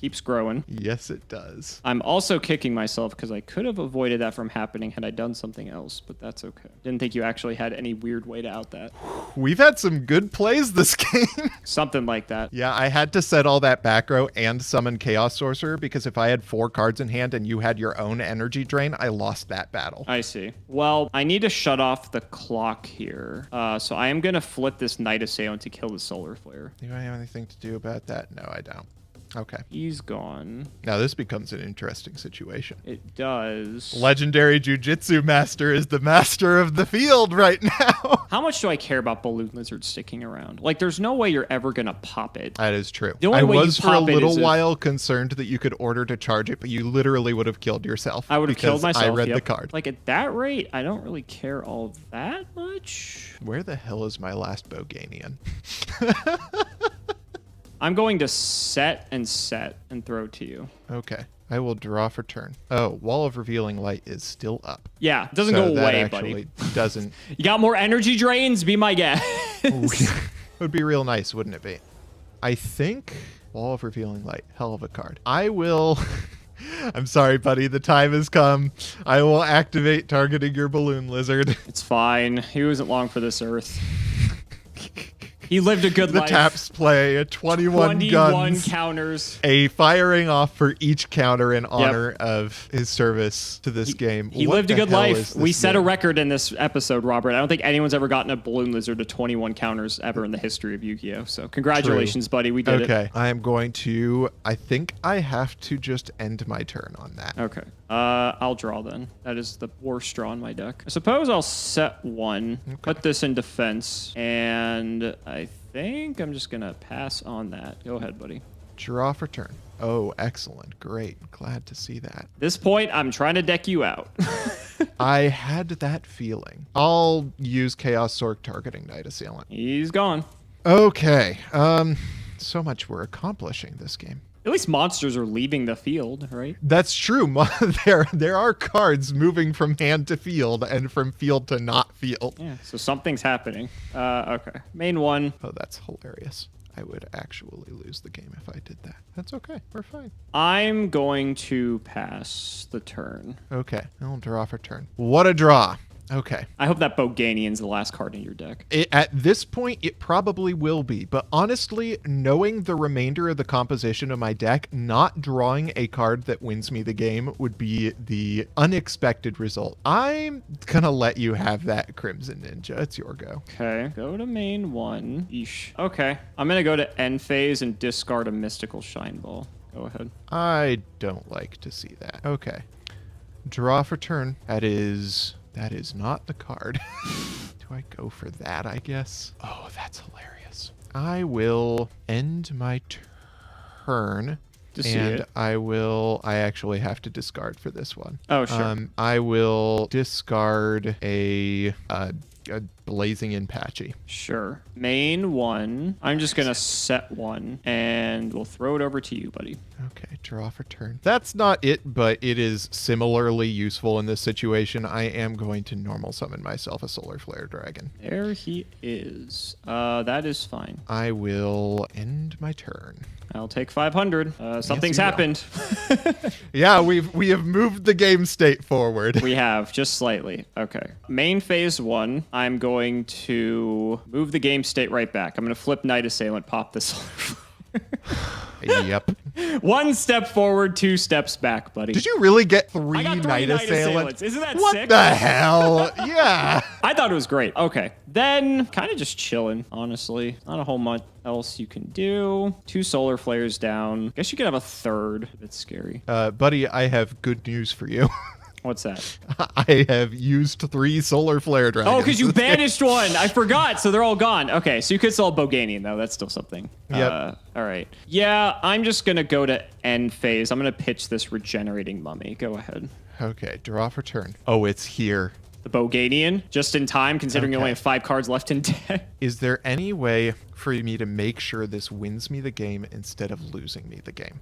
Keeps growing. Yes, it does. I'm also kicking myself because I could have avoided that from happening had I done something else, but that's okay. Didn't think you actually had any weird way to out that. We've had some good plays this game. Something like that. Yeah, I had to set all that back row and summon Chaos Sorcerer because if I had 4 cards in hand and you had your own energy drain, I lost that battle. I see. Well, I need to shut off the clock here. So I am going to flip this Night Assailant to kill the Solar Flare. Do I have anything to do about that? No, I don't. Okay. He's gone. Now this becomes an interesting situation. It does. Legendary Jujitsu Master is the master of the field right now. How much do I care about Balloon Lizard sticking around? Like, there's no way you're ever going to pop it. That is true. The only I way you was for a pop it little is if- while concerned that you could order to charge it, but you literally would have killed yourself. I would have killed because myself. I read yep. the card. Like, at that rate, I don't really care all that much. Where the hell is my last Boganian? I'm going to set and throw to you. Okay. I will draw for turn. Oh, Wall of Revealing Light is still up. Yeah, it doesn't So go that away, actually buddy. doesn't. You got more energy drains? Be my guest. Would be real nice, wouldn't it be? I think Wall of Revealing Light, hell of a card. I will I'm sorry, buddy. The time has come. I will activate targeting your balloon lizard. It's fine. He wasn't long for this earth. He lived a good The life. taps play a 21 guns. Counters. A firing off for each counter in honor of his service to this game. He What lived a the good hell life. is We this set a game? record in this episode, Robert. I don't think anyone's ever gotten a balloon lizard to 21 counters ever in the history of Yu-Gi-Oh! So congratulations, buddy. We did it. Okay, I am going to, I think I have to just end my turn on that. Okay. I'll draw then. That is the worst draw in my deck. I suppose I'll set one, put this in defense, and I think I'm just going to pass on that. Go ahead, buddy. Draw for turn. Oh, excellent. Great. Glad to see that. At this point, I'm trying to deck you out. I had that feeling. I'll use Chaos Sork targeting Night Assailant. He's gone. Okay. So much we're accomplishing this game. At least monsters are leaving the field, right? That's true. There are cards moving from hand to field and from field to not field. Yeah, so something's happening. Okay. Main one. Oh, that's hilarious. I would actually lose the game if I did that. That's okay. We're fine. I'm going to pass the turn. Okay. I'll draw for turn. What a draw. Okay. I hope that Boganian's the last card in your deck. At this point, it probably will be. But honestly, knowing the remainder of the composition of my deck, not drawing a card that wins me the game would be the unexpected result. I'm going to let you have that, Crimson Ninja. It's your go. Okay, go to main one. Eesh. Okay, I'm going to go to end phase and discard a Mystical Shine Ball. Go ahead. I don't like to see that. Okay. Draw for turn. That is not the card. Do I go for that, I guess? Oh, that's hilarious. I will end my turn. To see And it. I actually have to discard for this one. Oh, sure. I will discard a Blazing Apache. Sure. Main one. I'm just going to set one, and we'll throw it over to you, buddy. Okay, draw for turn. That's not it, but it is similarly useful in this situation. I am going to normal summon myself a Solar Flare Dragon. There he is. That is fine. I will end my turn. I'll take 500. Something's you will. happened. Yeah, we have moved the game state forward. We have, just slightly. Okay. Main phase one, I'm going to move the game state right back. I'm going to flip Night Assailant, pop this. Yep. One step forward, two steps back, buddy. Did you really get three I got 3 Night Assailants? Isn't that What sick? the hell? Yeah. I thought it was great. Okay. Then kind of just chilling, honestly. Not a whole much else you can do. 2 solar flares down. Guess you could have a third. A bit scary. Buddy, I have good news for you. What's that? I have used 3 Solar Flare Dragons. Oh, because you banished one. I forgot. So they're all gone. Okay. So you could sell a Boganian, though. That's still something. Yep. All right. Yeah, I'm just going to go to end phase. I'm going to pitch this Regenerating Mummy. Go ahead. Okay, draw for turn. Oh, it's here. The Boganian, just in time, considering you Okay. only have 5 cards left in deck. Is there any way for me to make sure this wins me the game instead of losing me the game?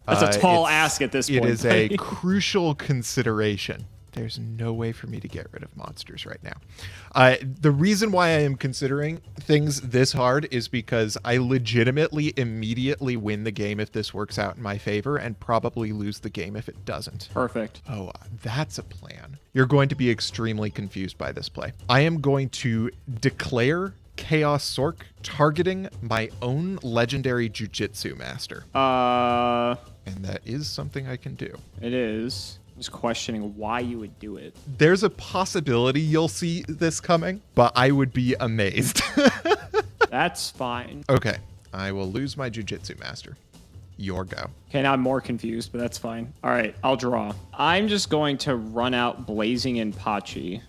That's a tall It's- ask at this point. It is buddy. a crucial consideration. There's no way for me to get rid of monsters right now. The reason why I am considering things this hard is because I legitimately immediately win the game if this works out in my favor and probably lose the game if it doesn't. Perfect. Oh, that's a plan. You're going to be extremely confused by this play. I am going to declare Chaos Sork targeting my own legendary Jujitsu Master. And that is something I can do. It is. I'm just questioning why you would do it. There's a possibility you'll see this coming, but I would be amazed. That's fine. Okay, I will lose my Jujitsu Master. Your go. Okay, now I'm more confused, but that's fine. All right, I'll draw. I'm just going to run out Blazing Apache,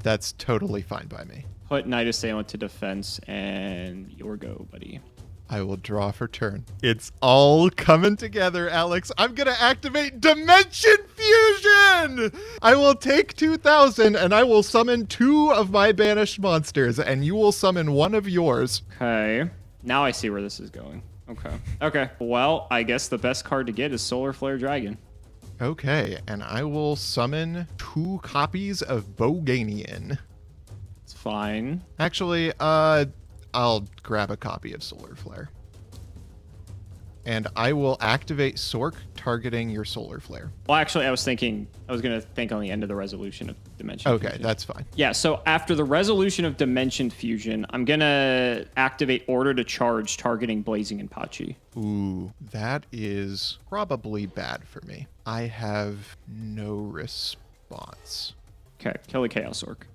That's totally fine by me. put Night Assailant to defense, and your go, buddy. I will draw for turn. It's all coming together, Alex. I'm going to activate Dimension Fusion! I will take 2,000 and I will summon 2 of my banished monsters, and you will summon 1 of yours. Okay. Now I see where this is going. Okay. Okay. Well, I guess the best card to get is Solar Flare Dragon. Okay, and I will summon 2 copies of Boganian. It's fine. Actually, I'll grab a copy of Solar Flare. and I will activate Sork, targeting your Solar Flare. Well, actually, I was going to think on the end of the resolution of Dimension Okay, Fusion. that's fine. Yeah, so after the resolution of Dimension Fusion, I'm going to activate Order to Charge, targeting Blazing Inpachi. Ooh, that is probably bad for me. I have no response. Okay, kill the Chaos Orc.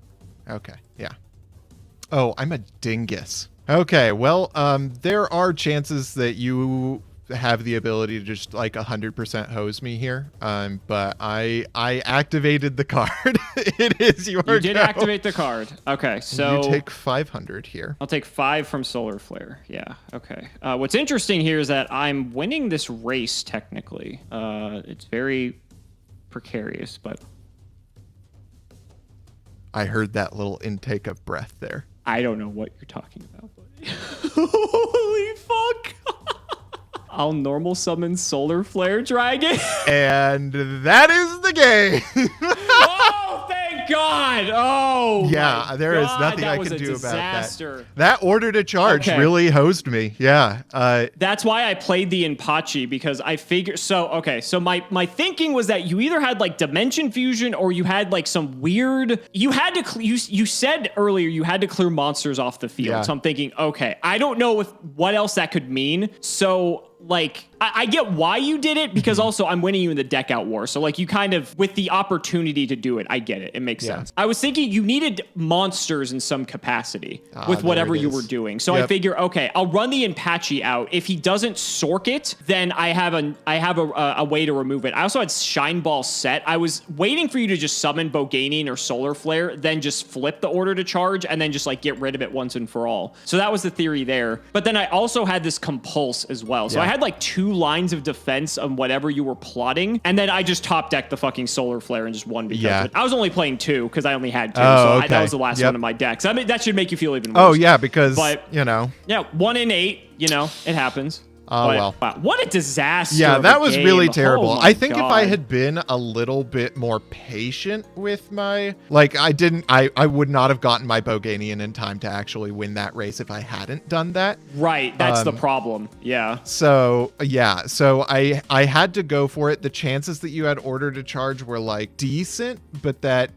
Okay, yeah. Oh, I'm a dingus. Okay, well, there are chances that you have the ability to just like 100% hose me here, but I activated the card. It is your go. You did activate the card. Okay, so you take 500 here. I'll take 5 from Solar Flare. Yeah, okay. What's interesting here is that I'm winning this race technically. It's very precarious, but I heard that little intake of breath there. I don't know what you're talking about, buddy. Holy fuck! I'll normal summon Solar Flare Dragon. And that is the game. Oh, thank God. Oh, yeah, there is nothing I can do about that. That Order to Charge really hosed me. Yeah. That's why I played the Inpachi, because I figured. So my thinking was that you either had like Dimension Fusion or you had like some weird. You had to. You said earlier you had to clear monsters off the field. Yeah. So I'm thinking, okay, I don't know what else that could mean. So. Like, I get why you did it, because also I'm winning you in the deck out war. So, like, you kind of, with the opportunity to do it, I get it. It makes sense. I was thinking you needed monsters in some capacity with whatever you were doing. So I figure, okay, I'll run the Inpachi out. If he doesn't Sork it, then I have a way to remove it. I also had Shine Ball set. I was waiting for you to just summon Boganian or Solar Flare, then just flip the Order to Charge, and then just, like, get rid of it once and for all. So that was the theory there. But then I also had this Compulse as well. So I had like 2 lines of defense on whatever you were plotting, and then I just top decked the fucking Solar Flare and just won because of it. I was only playing 2 because I only had 2, that was the last one of my decks. I mean, that should make you feel even worse. Oh yeah, because you know. Yeah, 1 in 8. You know, it happens. Oh, well. Wow, what a disaster. Yeah, that was really terrible. Oh, I think God. if I had been a little bit more patient with my... Like, I would not have gotten my Boganian in time to actually win that race if I hadn't done that. Right, that's the problem. Yeah. So, yeah. So, I had to go for it. The chances that you had Order to Charge were, like, decent, but that...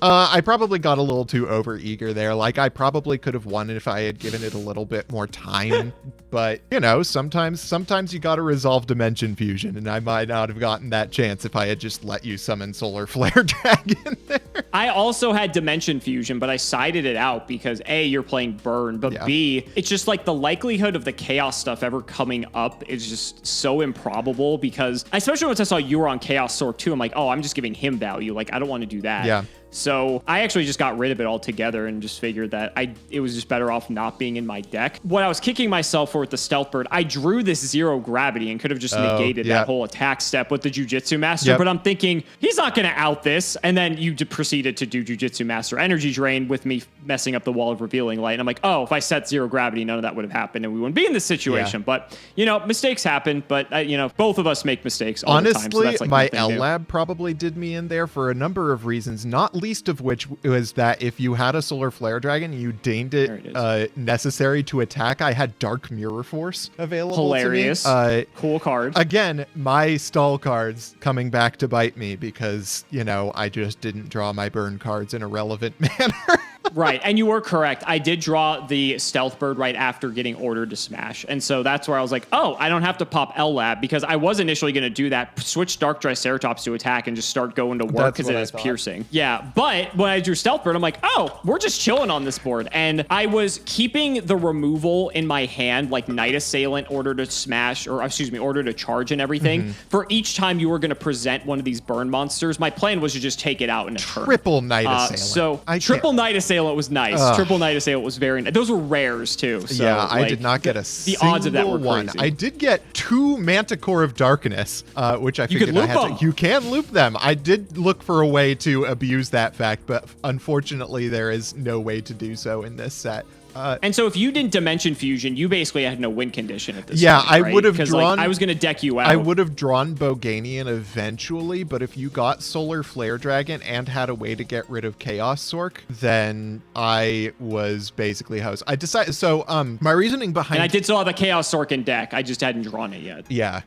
I probably got a little too over-eager there. Like, I probably could have won if I had given it a little bit more time. But, you know, sometimes you got to resolve Dimension Fusion, and I might not have gotten that chance if I had just let you summon Solar Flare Dragon there. I also had Dimension Fusion, but I sided it out because A, you're playing Burn, but B, it's just like the likelihood of the Chaos stuff ever coming up is just so improbable, because especially once I saw you were on Chaos Sword too, I'm like, oh, I'm just giving him value. Like, I don't want to do that. Yeah. So I actually just got rid of it altogether and just figured that it was just better off not being in my deck. What I was kicking myself for with the Stealth Bird, I drew this 0 gravity and could have just negated that whole attack step with the Jujitsu Master. But I'm thinking, he's not going to out this. And then you proceeded to do Jujitsu Master Energy Drain with me messing up the Wall of Revealing Light. And I'm like, oh, if I set 0 gravity, none of that would have happened and we wouldn't be in this situation. Yeah. But, you know, mistakes happen. But, you know, both of us make mistakes all the time. So that's like my L-Lab probably did me in there for a number of reasons, not least of which was that if you had a Solar Flare Dragon, you deemed it necessary to attack. I had Dark Mirror Force available. Hilarious. To me. Cool card. Again, my stall cards coming back to bite me because, you know, I just didn't draw my burn cards in a relevant manner. Right, and you were correct. I did draw the Stealth Bird right after getting ordered to smash. And so that's where I was like, oh, I don't have to pop L-Lab, because I was initially going to do that, switch Dark Triceratops to attack and just start going to work because it is piercing. Yeah, but when I drew Stealth Bird, I'm like, oh, we're just chilling on this board. And I was keeping the removal in my hand, like Night Assailant, order to smash, or excuse me, order to charge and everything. For each time you were going to present one of these burn monsters, my plan was to just take it out in a turn. Triple Night Assailant. So triple Night Assailant was nice. Triple Night Assailant was very nice. Those were rares too. So, yeah, like, I did not get the odds of that were one. Crazy. I did get 2 Manticore of Darkness, which I figured I had to. You can loop them. I did look for a way to abuse that fact, but unfortunately there is no way to do so in this set. And so if you didn't Dimension Fusion, you basically had no win condition at this Yeah, point, I right? would have 'Cause, drawn- I was going to deck you out. I would have drawn Boganian eventually, but if you got Solar Flare Dragon and had a way to get rid of Chaos Sork, then I was basically house. I decided. So, my reasoning behind. And I did still have a Chaos Sork in deck. I just hadn't drawn it yet. Yeah.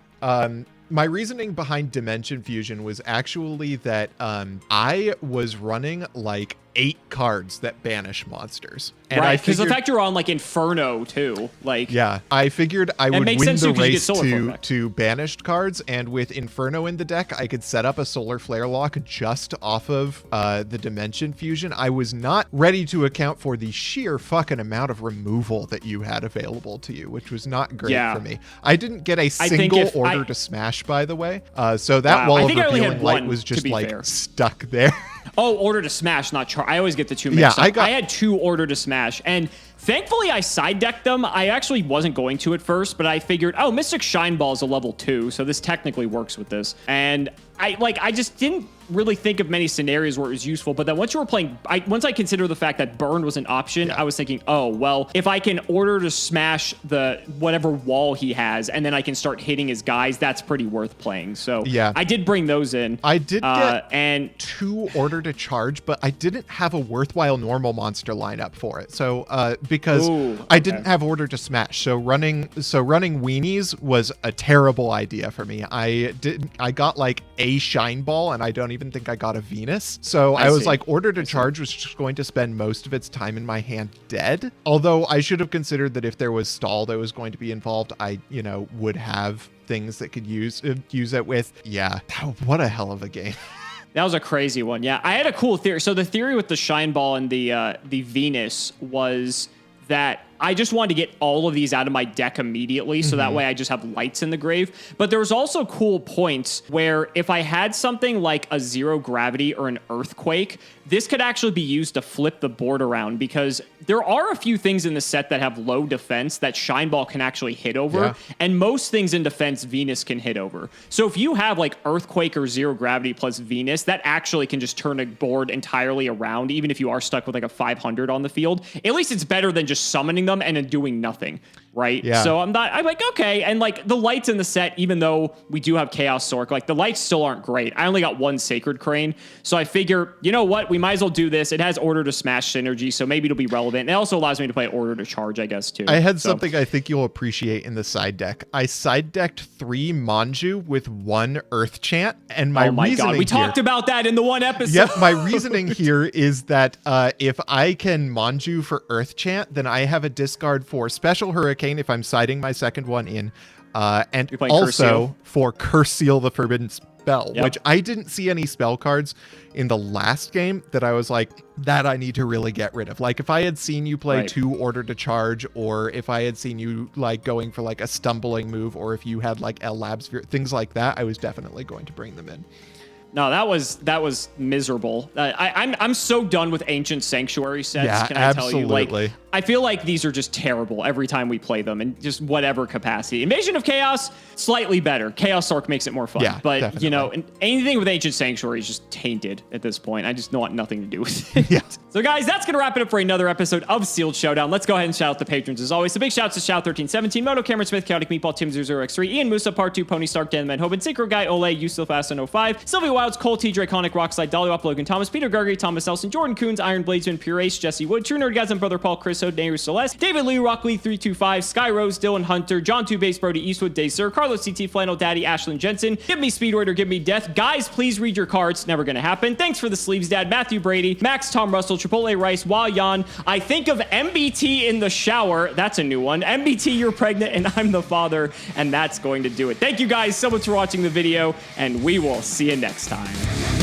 My reasoning behind Dimension Fusion was actually that I was running like 8 cards that banish monsters. And right, I because the figured, fact you're on like Inferno too. Like, yeah, I figured I would makes win sense the too, 'cause you get race Solar Flare back. to banished cards, and with Inferno in the deck, I could set up a Solar Flare lock just off of the Dimension Fusion. I was not ready to account for the sheer fucking amount of removal that you had available to you, which was not great Yeah. for me. I didn't get a think single if order to smash, by the way. So that Wow, I wall of think I only had Revealing Light one, was to just be like fair. stuck there. Oh, order to smash, not char. I always get the two Yeah, mixed up. I had 2 order to smash, and thankfully I side decked them. I actually wasn't going to at first, but I figured, oh, Mystic Shine Ball is a level 2, so this technically works with this. And I just didn't really think of many scenarios where it was useful. But then once you were playing, once I considered the fact that burn was an option, I was thinking, oh, well, if I can order to smash the whatever wall he has, and then I can start hitting his guys, that's pretty worth playing. So Yeah. I did bring those in. I did get and 2 order to charge, but I didn't have a worthwhile normal monster lineup for it. So because Ooh, I didn't have order to smash, so running weenies was a terrible idea for me. I got like a Shine Ball, and I don't even think I got a Venus. So I was see. like, order to charge was just going to spend most of its time in my hand dead. Although I should have considered that if there was stall that was going to be involved, I would have things that could use it with. Yeah, what a hell of a game. That was a crazy one. Yeah, I had a cool theory. So the theory with the Shine Ball and the Venus was that I just wanted to get all of these out of my deck immediately, so that way I just have lights in the grave. But there was also cool points where if I had something like a Zero Gravity or an Earthquake, this could actually be used to flip the board around, because there are a few things in the set that have low defense that Shine Ball can actually hit over, Yeah. and most things in defense Venus can hit over. So if you have like Earthquake or Zero Gravity plus Venus, that actually can just turn a board entirely around, even if you are stuck with like a 500 on the field. At least it's better than just summoning them and then doing nothing, right? Yeah. So I'm like, okay. And like the lights in the set, even though we do have Chaos Sork, like the lights still aren't great. I only got 1 Sacred Crane. So I figure, you know what? We might as well do this. It has order to smash synergy, so maybe it'll be relevant. And it also allows me to play order to charge, I guess, too. I had So- something I think you'll appreciate in the side deck. I side decked 3 Manju with 1 Earth Chant, and my Oh my reasoning God. We here, talked about that in the one episode. Yep, my reasoning here is that if I can Manju for Earth Chant, then I have a discard for Special Hurricane if I'm siding my second one in, and You're playing Curse also Seal. for Curse Seal the Forbidden Spell, Yep. which I didn't see any spell cards in the last game that I was like, that I need to really get rid of. Like if I had seen you play Right. 2 order to charge, or if I had seen you like going for like a stumbling move, or if you had like L Lab Sphere, things like that, I was definitely going to bring them in. No, that was miserable. I'm so done with Ancient Sanctuary sets. Yeah, can I tell you? Like, absolutely. I feel like these are just terrible every time we play them, in just whatever capacity. Invasion of Chaos, slightly better. Chaos Sork makes it more fun. Yeah, but definitely. anything with Ancient Sanctuary is just tainted at this point. I just want nothing to do with it. Yeah. So guys, that's gonna wrap it up for another episode of Sealed Showdown. Let's go ahead and shout out the patrons as always. So big shouts to Shout1317, Moto, Cameron Smith, Chaotic Meatball, Tim00x3, Ian Musa, Part 2, Pony Stark, Dan Manhoban, Synchro Guy, Ole, Yusuf Asan 05, Sylvia Wilds, Cole T, Draconic, Rockslide, Dollywop, Logan Thomas, Peter Gargary, Thomas Nelson, Jordan Coons, Iron Bladesman, Pure Ace, Jesse Wood, True Nerdgasm, Brother Paul, Chris Hode, Nehru Celeste, David Lee, Rocklee 325, Sky Rose, Dylan Hunter, John 2 Base, Brody Eastwood, Day Sir, Carlos CT, Flannel Daddy, Ashlyn Jensen, Give Me Speedroid or Give Me Death. Guys, please read your cards. Never gonna happen. Thanks for the sleeves, Dad. Matthew Brady, Max, Tom Russell, Chipotle Rice, Wa Yan. I think of MBT in the shower. That's a new one. MBT, you're pregnant, and I'm the father, and that's going to do it. Thank you guys so much for watching the video, and we will see you next time.